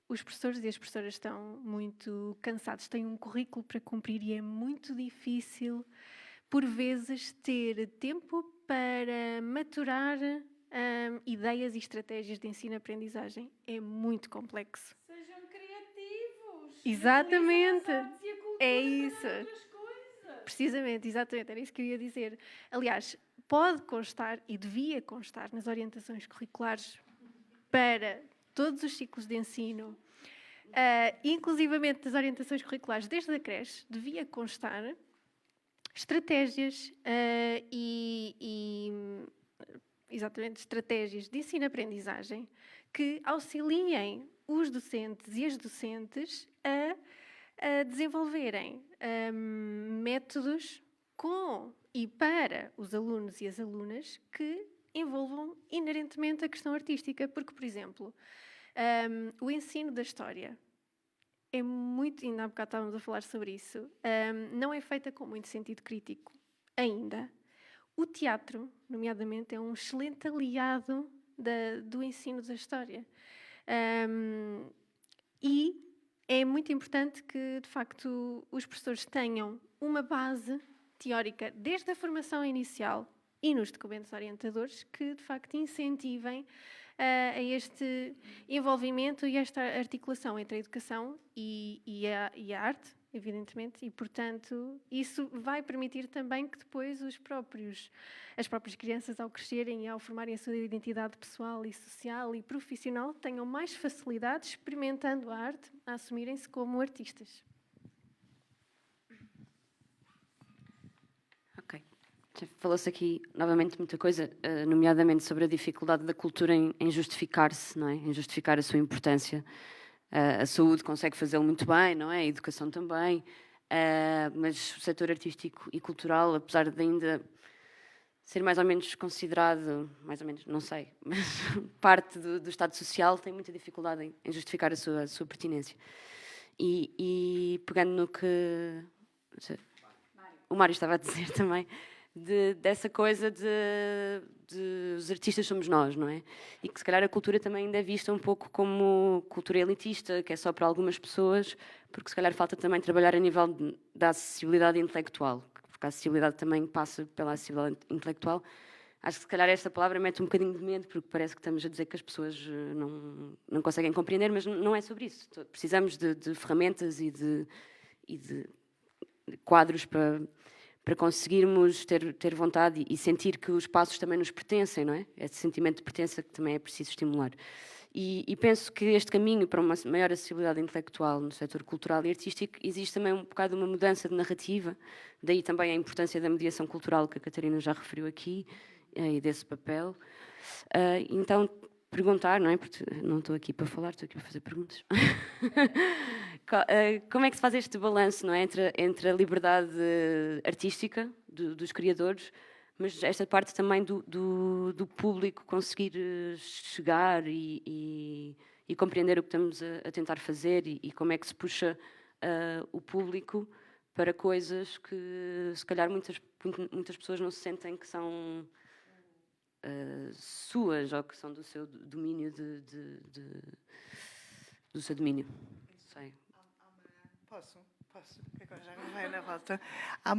os professores e as professoras estão muito cansados, têm um currículo para cumprir e é muito difícil, por vezes, ter tempo para maturar ideias e estratégias de ensino-aprendizagem. É muito complexo. Sejam criativos. Exatamente. É isso. Precisamente, exatamente. Era isso que eu ia dizer. Aliás, pode constar e devia constar nas orientações curriculares para todos os ciclos de ensino, inclusivamente das orientações curriculares desde a creche, devia constar estratégias exatamente, estratégias de ensino-aprendizagem que auxiliem os docentes e as docentes a desenvolverem métodos com e para os alunos e as alunas que envolvam inerentemente a questão artística. Porque, por exemplo, o ensino da história é muito, ainda há bocado estávamos a falar sobre isso, não é feita com muito sentido crítico ainda. O teatro, nomeadamente, é um excelente aliado do ensino da história. E é muito importante que, de facto, os professores tenham uma base teórica desde a formação inicial e nos documentos orientadores que, de facto, incentivem a este envolvimento e esta articulação entre a educação e a arte, evidentemente, e, portanto, isso vai permitir também que depois as próprias crianças, ao crescerem e ao formarem a sua identidade pessoal e social e profissional, tenham mais facilidade, experimentando a arte, a assumirem-se como artistas. Ok. Falou-se aqui, novamente, muita coisa, nomeadamente sobre a dificuldade da cultura em justificar-se, não é? Em justificar a sua importância. A saúde consegue fazê-lo muito bem, não é? A educação também, mas o setor artístico e cultural, apesar de ainda ser mais ou menos considerado, mais ou menos, não sei, mas parte do Estado Social, tem muita dificuldade em justificar a sua pertinência. E pegando no que o Mário estava a dizer também, dessa coisa de os artistas somos nós, não é? E que se calhar a cultura também ainda é vista um pouco como cultura elitista, que é só para algumas pessoas, porque se calhar falta também trabalhar a nível da acessibilidade intelectual, porque a acessibilidade também passa pela acessibilidade intelectual. Acho que se calhar esta palavra mete um bocadinho de medo, porque parece que estamos a dizer que as pessoas não conseguem compreender, mas não é sobre isso. Precisamos de ferramentas e de quadros para conseguirmos ter vontade e sentir que os espaços também nos pertencem, não é? Esse sentimento de pertença que também é preciso estimular. E penso que este caminho para uma maior acessibilidade intelectual no setor cultural e artístico existe também um bocado uma mudança de narrativa, daí também a importância da mediação cultural que a Catarina já referiu aqui, e desse papel. Então, perguntar, não é? Porque não estou aqui para falar, estou aqui para fazer perguntas. Como é que se faz este balanço, não é? Entre a liberdade artística dos criadores, mas esta parte também do público conseguir chegar e compreender o que estamos a tentar fazer e como é que se puxa o público para coisas que se calhar muitas pessoas não se sentem que são suas ou que são do seu domínio do seu domínio. Sei. Posso, que agora já não vai na volta. Há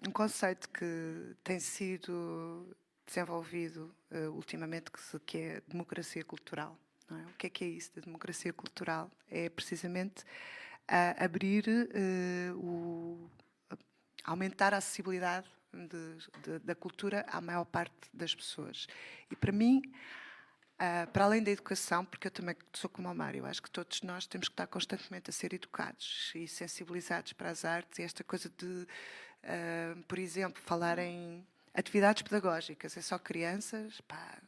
um conceito que tem sido desenvolvido ultimamente que é democracia cultural. Não é? O que é isso da democracia cultural? É precisamente abrir, aumentar a acessibilidade da cultura à maior parte das pessoas. E para mim, para além da educação, porque eu também sou como o Mário, eu acho que todos nós temos que estar constantemente a ser educados e sensibilizados para as artes e esta coisa de, por exemplo, falar em atividades pedagógicas, é só crianças, pá,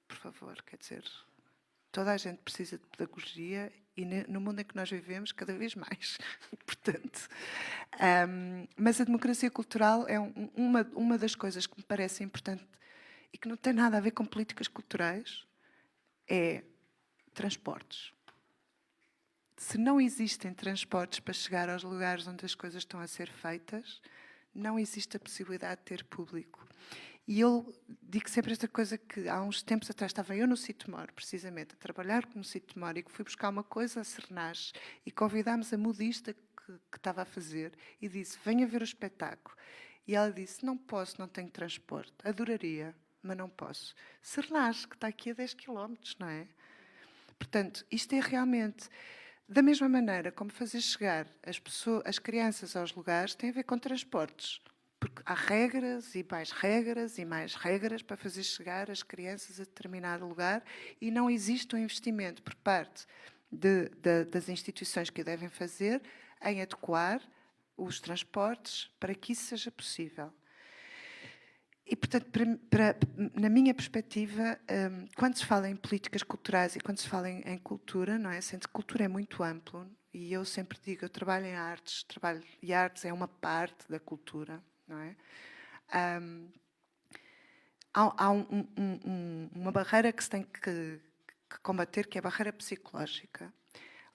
por favor, quer dizer, toda a gente precisa de pedagogia e no mundo em que nós vivemos, cada vez mais. Portanto, mas a democracia cultural é uma das coisas que me parece importante e que não tem nada a ver com políticas culturais, é transportes. Se não existem transportes para chegar aos lugares onde as coisas estão a ser feitas, não existe a possibilidade de ter público. E eu digo sempre esta coisa que há uns tempos atrás estava eu no Citemor, precisamente, a trabalhar no Citemor, e que fui buscar uma coisa a Sernás e convidámos a modista que estava a fazer e disse, venha ver o espetáculo. E ela disse, não posso, não tenho transporte. Adoraria, mas não posso. Sernás, que está aqui a 10 km, não é? Portanto, isto é realmente... Da mesma maneira como fazer chegar as crianças aos lugares tem a ver com transportes. Porque há regras e mais regras para fazer chegar as crianças a determinado lugar e não existe um investimento por parte das instituições que o devem fazer em adequar os transportes para que isso seja possível. E, portanto, na minha perspectiva, quando se fala em políticas culturais e quando se fala em cultura, não é? Sendo que cultura é muito amplo, e eu sempre digo, eu trabalho em artes, e artes é uma parte da cultura, não é? Há uma barreira que se tem que combater, que é a barreira psicológica.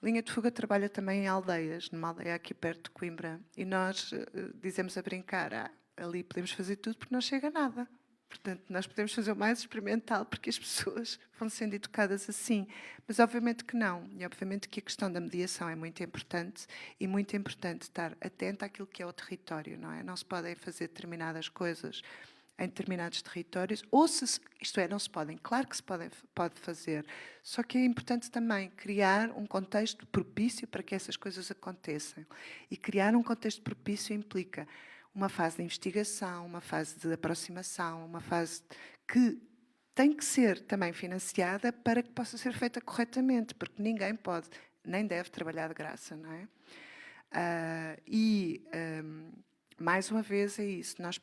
A Linha de Fuga trabalha também em aldeias, numa aldeia aqui perto de Coimbra, e nós dizemos a brincar, ali podemos fazer tudo porque não chega a nada. Portanto, nós podemos fazer o mais experimental porque as pessoas vão sendo educadas assim. Mas obviamente que não. E obviamente que a questão da mediação é muito importante e muito importante estar atento àquilo que é o território, não é? Não se podem fazer determinadas coisas em determinados territórios, ou isto é, não se podem, claro que se pode fazer, só que é importante também criar um contexto propício para que essas coisas aconteçam. E criar um contexto propício implica uma fase de investigação, uma fase de aproximação, uma fase que tem que ser também financiada para que possa ser feita corretamente, porque ninguém pode, nem deve trabalhar de graça, não é? Mais uma vez é isso, nós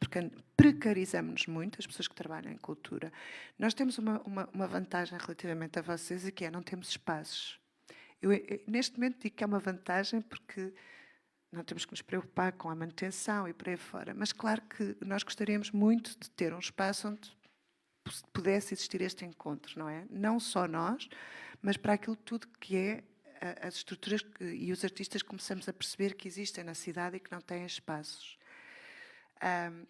precarizamos muito as pessoas que trabalham em cultura. Nós temos uma vantagem relativamente a vocês, e que é não temos espaços. Eu neste momento digo que é uma vantagem porque não temos que nos preocupar com a manutenção e por aí fora. Mas claro que nós gostaríamos muito de ter um espaço onde pudesse existir este encontro, não é? Não só nós, mas para aquilo tudo que é as estruturas e os artistas começamos a perceber que existem na cidade e que não têm espaços.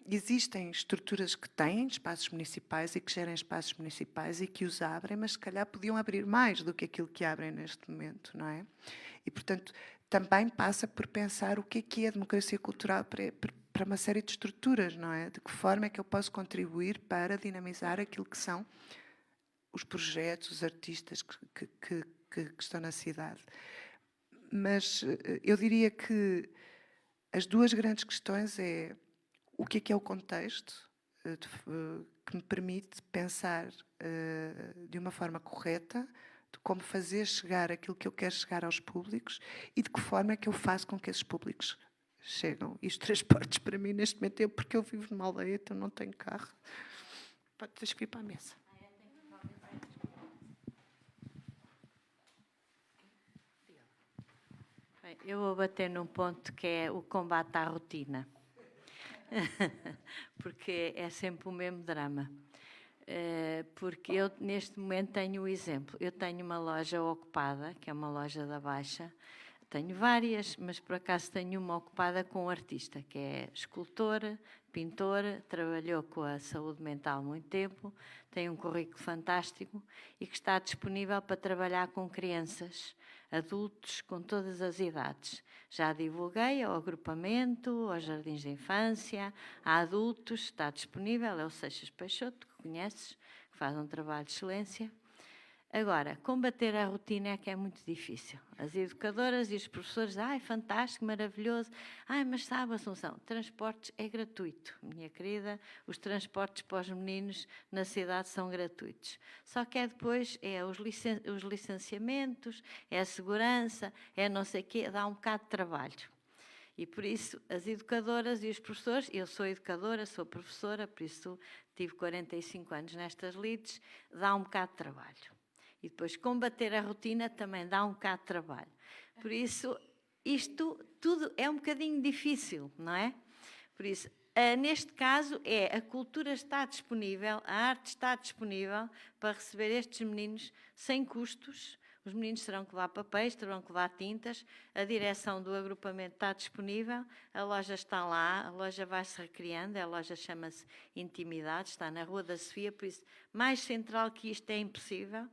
Existem estruturas que têm espaços municipais e que gerem espaços municipais e que os abrem, mas se calhar podiam abrir mais do que aquilo que abrem neste momento, não é? E, portanto, também passa por pensar o que é a democracia cultural para uma série de estruturas, não é? De que forma é que eu posso contribuir para dinamizar aquilo que são os projetos, os artistas que estão na cidade. Mas eu diria que as duas grandes questões é o que é o contexto que me permite pensar de uma forma correta de como fazer chegar aquilo que eu quero chegar aos públicos e de que forma é que eu faço com que esses públicos chegam. E os transportes para mim neste momento porque eu vivo numa aldeia, então não tenho carro. Tens que vir para a mesa. Eu vou bater num ponto que é o combate à rotina. Porque é sempre o mesmo drama. Porque eu, neste momento, tenho o exemplo. Eu tenho uma loja ocupada, que é uma loja da Baixa. Tenho várias, mas por acaso tenho uma ocupada com um artista, que é escultor, pintor, trabalhou com a saúde mental há muito tempo, tem um currículo fantástico e que está disponível para trabalhar com crianças, adultos, com todas as idades. Já divulguei ao agrupamento, aos jardins de infância, a adultos, está disponível, é o Seixas Peixoto, que conheces, que faz um trabalho de excelência. Agora, combater a rotina é que é muito difícil. As educadoras e os professores, fantástico, maravilhoso. Mas sabe, Assunção, transportes é gratuito. Minha querida, os transportes para os meninos na cidade são gratuitos. Só que depois os licenciamentos, é a segurança, é não sei o quê, dá um bocado de trabalho. E por isso, as educadoras e os professores, eu sou educadora, sou professora, por isso tive 45 anos nestas lides, dá um bocado de trabalho. E depois combater a rotina também dá um bocado de trabalho. Por isso, isto tudo é um bocadinho difícil, não é? Por isso, neste caso, a cultura está disponível, a arte está disponível para receber estes meninos sem custos. Os meninos terão que levar papéis, terão que levar tintas, a direção do agrupamento está disponível, a loja está lá, a loja vai-se recriando, a loja chama-se Intimidade, está na Rua da Sofia, por isso, mais central que isto é impossível.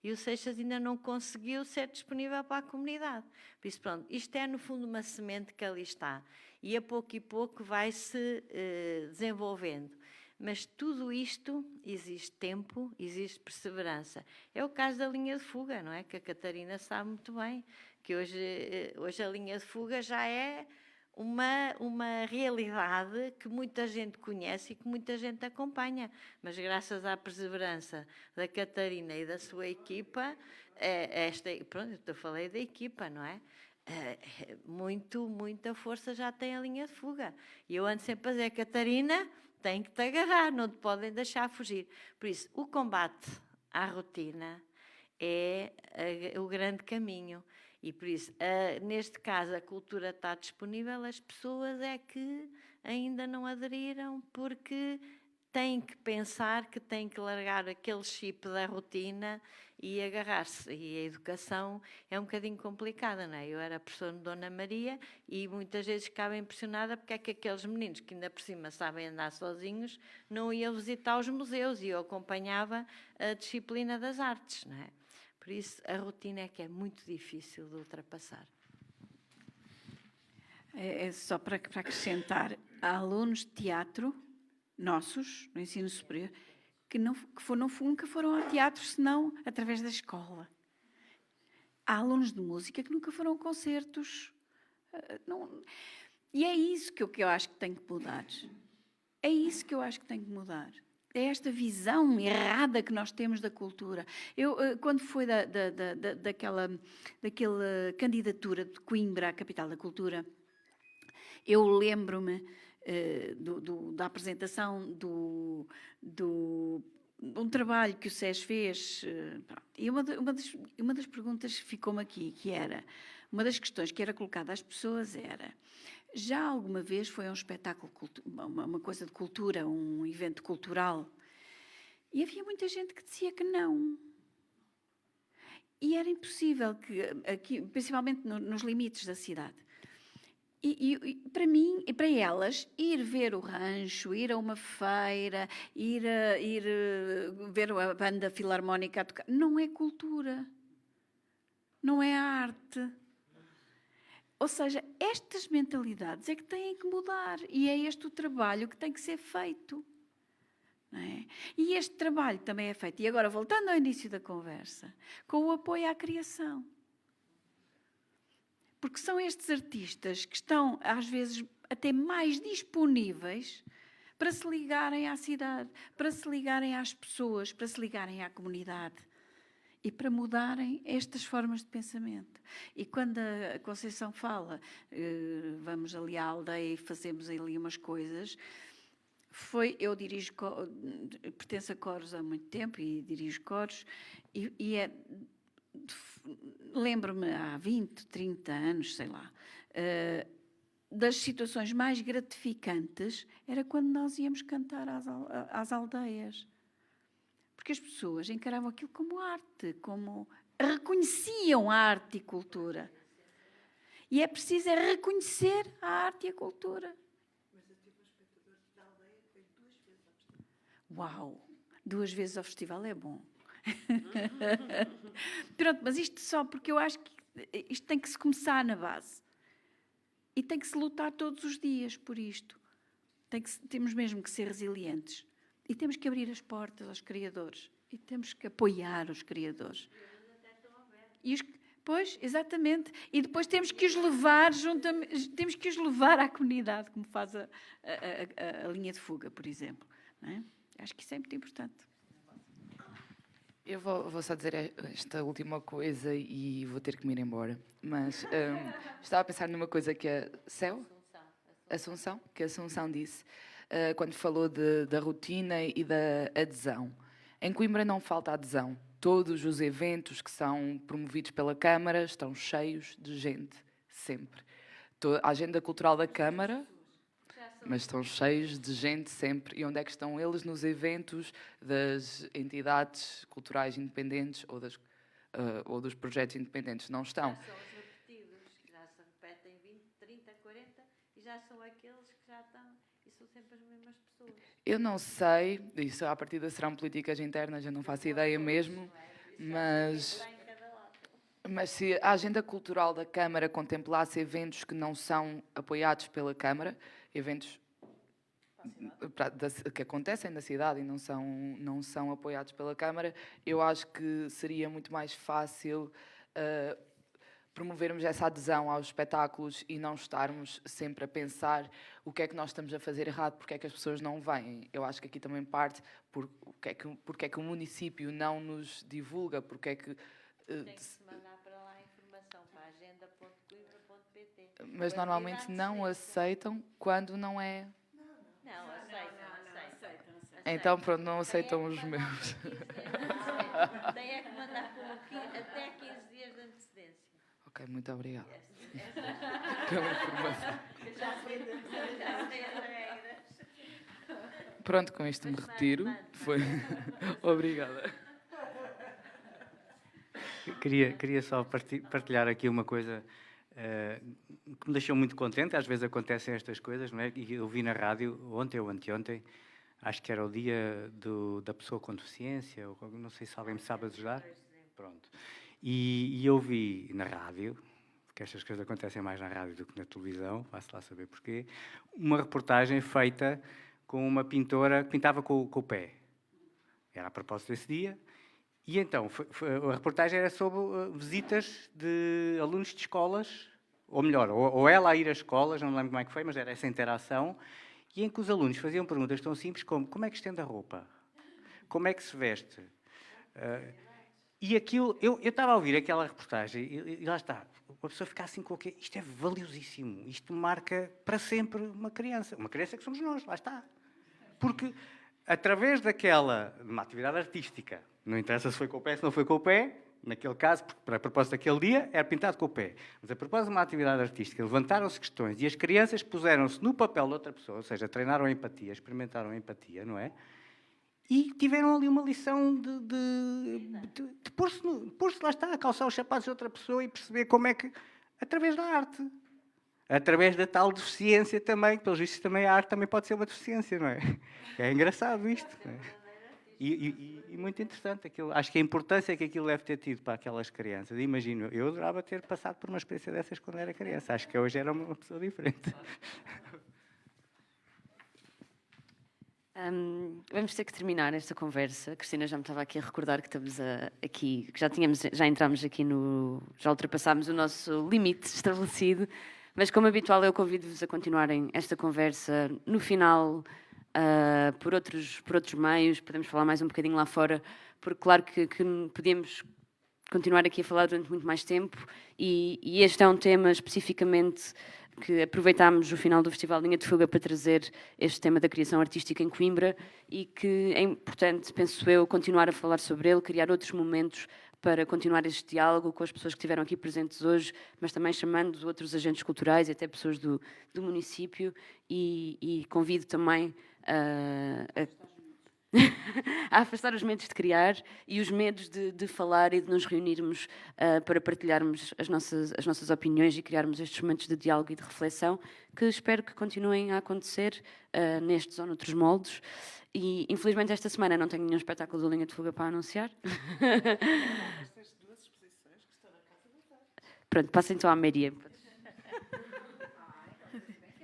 E o Seixas ainda não conseguiu ser disponível para a comunidade. Por isso, pronto, isto é, no fundo, uma semente que ali está. E a pouco e pouco vai-se desenvolvendo. Mas tudo isto exige tempo, exige perseverança. É o caso da linha de fuga, não é? Que a Catarina sabe muito bem. Que hoje a linha de fuga já é uma realidade que muita gente conhece e que muita gente acompanha. Mas graças à perseverança da Catarina e da sua equipa, pronto, eu falei da equipa, não é? Muita força já tem a linha de fuga. E eu ando sempre a dizer, Catarina, tem que te agarrar, não te podem deixar fugir. Por isso, o combate à rotina é o grande caminho. E por isso, neste caso, a cultura está disponível, as pessoas é que ainda não aderiram porque têm que pensar que têm que largar aquele chip da rotina e agarrar-se. E a educação é um bocadinho complicada, não é? Eu era professora de Dona Maria e muitas vezes ficava impressionada porque é que aqueles meninos que ainda por cima sabem andar sozinhos não iam visitar os museus e eu acompanhava a disciplina das artes, não é? Por isso, a rotina é que é muito difícil de ultrapassar. Só para acrescentar, há alunos de teatro, nossos, no ensino superior, que nunca foram ao teatro, senão através da escola. Há alunos de música que nunca foram a concertos. E é isso que eu acho que tem que mudar. É isso que eu acho que tem que mudar. É esta visão errada que nós temos da cultura. Eu, quando foi daquela candidatura de Coimbra à capital da cultura, eu lembro-me da apresentação de um trabalho que o SES fez. E uma das perguntas ficou-me aqui, que era: uma das questões que era colocada às pessoas era: já alguma vez foi um espetáculo, uma coisa de cultura, um evento cultural? E havia muita gente que dizia que não. E era impossível que, aqui, principalmente nos limites da cidade. E para mim, e para elas, ir ver o rancho, ir a uma feira, ir ver a banda filarmónica a tocar, não é cultura, não é arte. Ou seja, estas mentalidades é que têm que mudar, e é este o trabalho que tem que ser feito. Não é? E este trabalho também é feito, e agora voltando ao início da conversa, com o apoio à criação. Porque são estes artistas que estão, às vezes, até mais disponíveis para se ligarem à cidade, para se ligarem às pessoas, para se ligarem à comunidade e para mudarem estas formas de pensamento. E quando a Conceição fala, vamos ali à aldeia e fazemos ali umas coisas, eu pertenço a coros há muito tempo e dirijo coros, e é... Lembro-me há 20, 30 anos, sei lá, das situações mais gratificantes era quando nós íamos cantar às aldeias. Porque as pessoas encaravam aquilo como arte, como reconheciam a arte e cultura. E é preciso reconhecer a arte e a cultura. Mas eu tive um espectador da aldeia que veio 2 vezes ao festival. Uau! 2 vezes ao festival é bom. Pronto, mas isto só porque eu acho que isto tem que se começar na base e tem que se lutar todos os dias por isto. Temos mesmo que ser resilientes e temos que abrir as portas aos criadores e temos que apoiar os criadores. Pois, exatamente. E depois temos que os levar temos que os levar à comunidade, como faz a linha de fuga, por exemplo. Não é? Acho que isso é muito importante. Eu vou só dizer esta última coisa e vou ter que me ir embora. Mas estava a pensar numa coisa que a Assunção disse, quando falou da rotina e da adesão. Em Coimbra não falta adesão. Todos os eventos que são promovidos pela Câmara estão cheios de gente, sempre. A agenda cultural da Câmara... Mas estão cheios de gente sempre. E onde é que estão eles nos eventos das entidades culturais independentes ou dos projetos independentes? Não estão. Já são os repetidos, já se repetem 20, 30, 40 e já são aqueles que já estão e são sempre as mesmas pessoas. Eu não sei, isso à partida serão políticas internas, eu não faço ideia mesmo, mas se a agenda cultural da Câmara contemplasse eventos que não são apoiados pela Câmara, eventos que acontecem na cidade e não são apoiados pela Câmara, eu acho que seria muito mais fácil promovermos essa adesão aos espetáculos e não estarmos sempre a pensar o que é que nós estamos a fazer errado, porque é que as pessoas não vêm. Eu acho que aqui também parte porque é que o município não nos divulga, porque é que... Tem que se mandar para lá a informação, para agenda.coimbra.pt. Mas normalmente não aceitam quando não é... Não, aceitam. Então, pronto, não aceitam os meus. Tem é que mandar até 15 dias de antecedência. Ok, muito obrigada pela informação. Já sei as regras. Pronto, com isto me retiro. Obrigada. Queria só partilhar aqui uma coisa que me deixou muito contente. Às vezes acontecem estas coisas, não é? E eu vi na rádio ontem ou anteontem, acho que era o dia da pessoa com deficiência, ou não sei se alguém me sabe ajudar. Pronto. E eu vi na rádio, porque estas coisas acontecem mais na rádio do que na televisão, vá-se lá saber porquê, uma reportagem feita com uma pintora que pintava com o pé. Era a propósito desse dia. E então, a reportagem era sobre visitas de alunos de escolas, ou melhor, ou ela a ir às escolas, não me lembro como é que foi, mas era essa interação, e em que os alunos faziam perguntas tão simples como é que estende a roupa? Como é que se veste? E aquilo, eu estava a ouvir aquela reportagem, e lá está, a pessoa fica assim com o quê? Isto é valiosíssimo, isto marca para sempre uma criança que somos nós, lá está. Porque, através uma atividade artística, não interessa se foi com o pé, se não foi com o pé, Naquele caso, porque para a propósito daquele dia, era pintado com o pé. Mas a propósito de uma atividade artística, levantaram-se questões e as crianças puseram-se no papel de outra pessoa, ou seja, treinaram a empatia, experimentaram a empatia, não é? E tiveram ali uma lição de pôr-se, lá está, a calçar os sapatos de outra pessoa e perceber como é que, através da arte, através da tal deficiência também, que pelos vistos também a arte também pode ser uma deficiência, não é? É engraçado isto, não é? E muito interessante, acho que a importância que aquilo deve ter tido para aquelas crianças. Imagino, eu adorava ter passado por uma experiência dessas quando era criança. Acho que hoje era uma pessoa diferente. Vamos ter que terminar esta conversa. A Cristina já me estava aqui a recordar que estamos aqui, que já entramos aqui já ultrapassámos o nosso limite estabelecido, mas como habitual eu convido-vos a continuarem esta conversa no final, por outros meios, podemos falar mais um bocadinho lá fora, porque claro que podemos continuar aqui a falar durante muito mais tempo e este é um tema especificamente que aproveitámos o final do Festival Linha de Fuga para trazer este tema da criação artística em Coimbra e que é importante, penso eu, continuar a falar sobre ele, criar outros momentos para continuar este diálogo com as pessoas que estiveram aqui presentes hoje, mas também chamando outros agentes culturais e até pessoas do município e convido também a afastar os medos de criar e os medos de falar e de nos reunirmos para partilharmos as nossas opiniões e criarmos estes momentos de diálogo e de reflexão que espero que continuem a acontecer nestes ou noutros moldes. E infelizmente esta semana não tenho nenhum espetáculo do Linha de Fuga para anunciar. Pronto, passa então à Maria.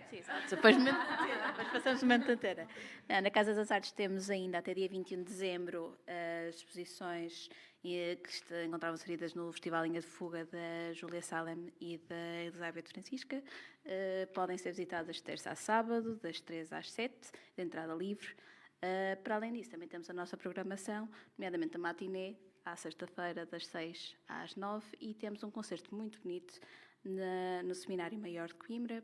Sim, exato. Depois passamos o momento inteira. Na Casa das Artes temos ainda até dia 21 de dezembro as exposições que encontravam inseridas no Festival Linha de Fuga da Júlia Salem e da Elizabeth Francisca. Podem ser visitadas de terça a sábado, das 3 às 7, de entrada livre. Para além disso, também temos a nossa programação, nomeadamente a matinê, à sexta-feira, das 6 às 9, e temos um concerto muito bonito no Seminário Maior de Coimbra,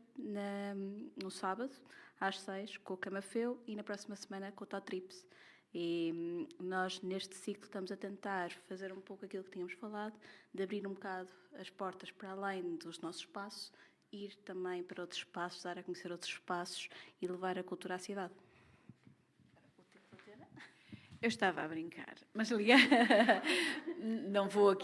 no sábado, às 6, com o Camafeu, e na próxima semana com o Totrips. E nós, neste ciclo, estamos a tentar fazer um pouco aquilo que tínhamos falado, de abrir um bocado as portas para além dos nossos espaços, ir também para outros espaços, dar a conhecer outros espaços e levar a cultura à cidade. Eu estava a brincar, mas não vou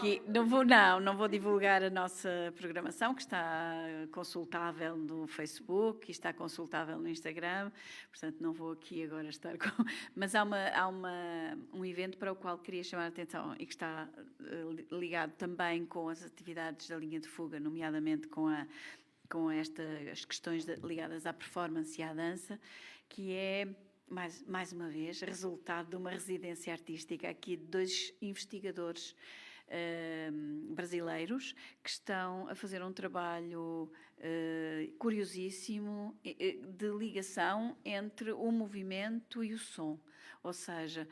divulgar a nossa programação, que está consultável no Facebook e está consultável no Instagram, portanto não vou aqui agora estar com... Mas há um evento para o qual queria chamar a atenção e que está ligado também com as atividades da Linha de Fuga, nomeadamente com estas questões ligadas à performance e à dança, que é... Mais uma vez, resultado de uma residência artística aqui de 2 investigadores brasileiros que estão a fazer um trabalho curiosíssimo de ligação entre o movimento e o som. Ou seja,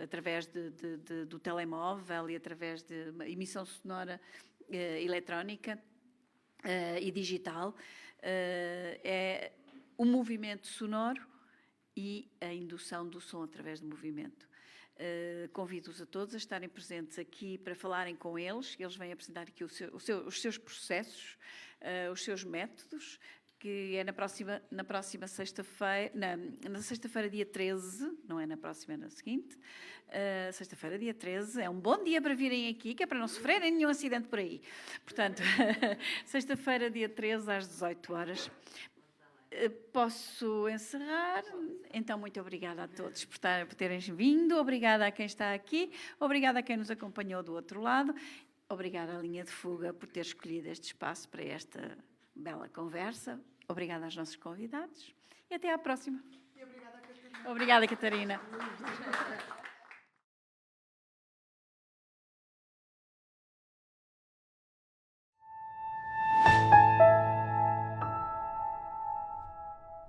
através do telemóvel e através de uma emissão sonora eletrónica e digital, é o movimento sonoro e a indução do som através do movimento. Convido-os a todos a estarem presentes aqui para falarem com eles. Eles vêm apresentar aqui os seus processos, os seus métodos, que é na próxima sexta-feira, na sexta-feira, dia 13, não é na próxima, é na seguinte. Sexta-feira, dia 13, é um bom dia para virem aqui, que é para não sofrerem nenhum acidente por aí. Portanto, sexta-feira, dia 13, às 18 horas. Posso encerrar? Então, muito obrigada a todos por terem vindo, obrigada a quem está aqui, obrigada a quem nos acompanhou do outro lado, obrigada à Linha de Fuga por ter escolhido este espaço para esta bela conversa, obrigada aos nossos convidados e até à próxima. E obrigada, Catarina. Obrigada, Catarina.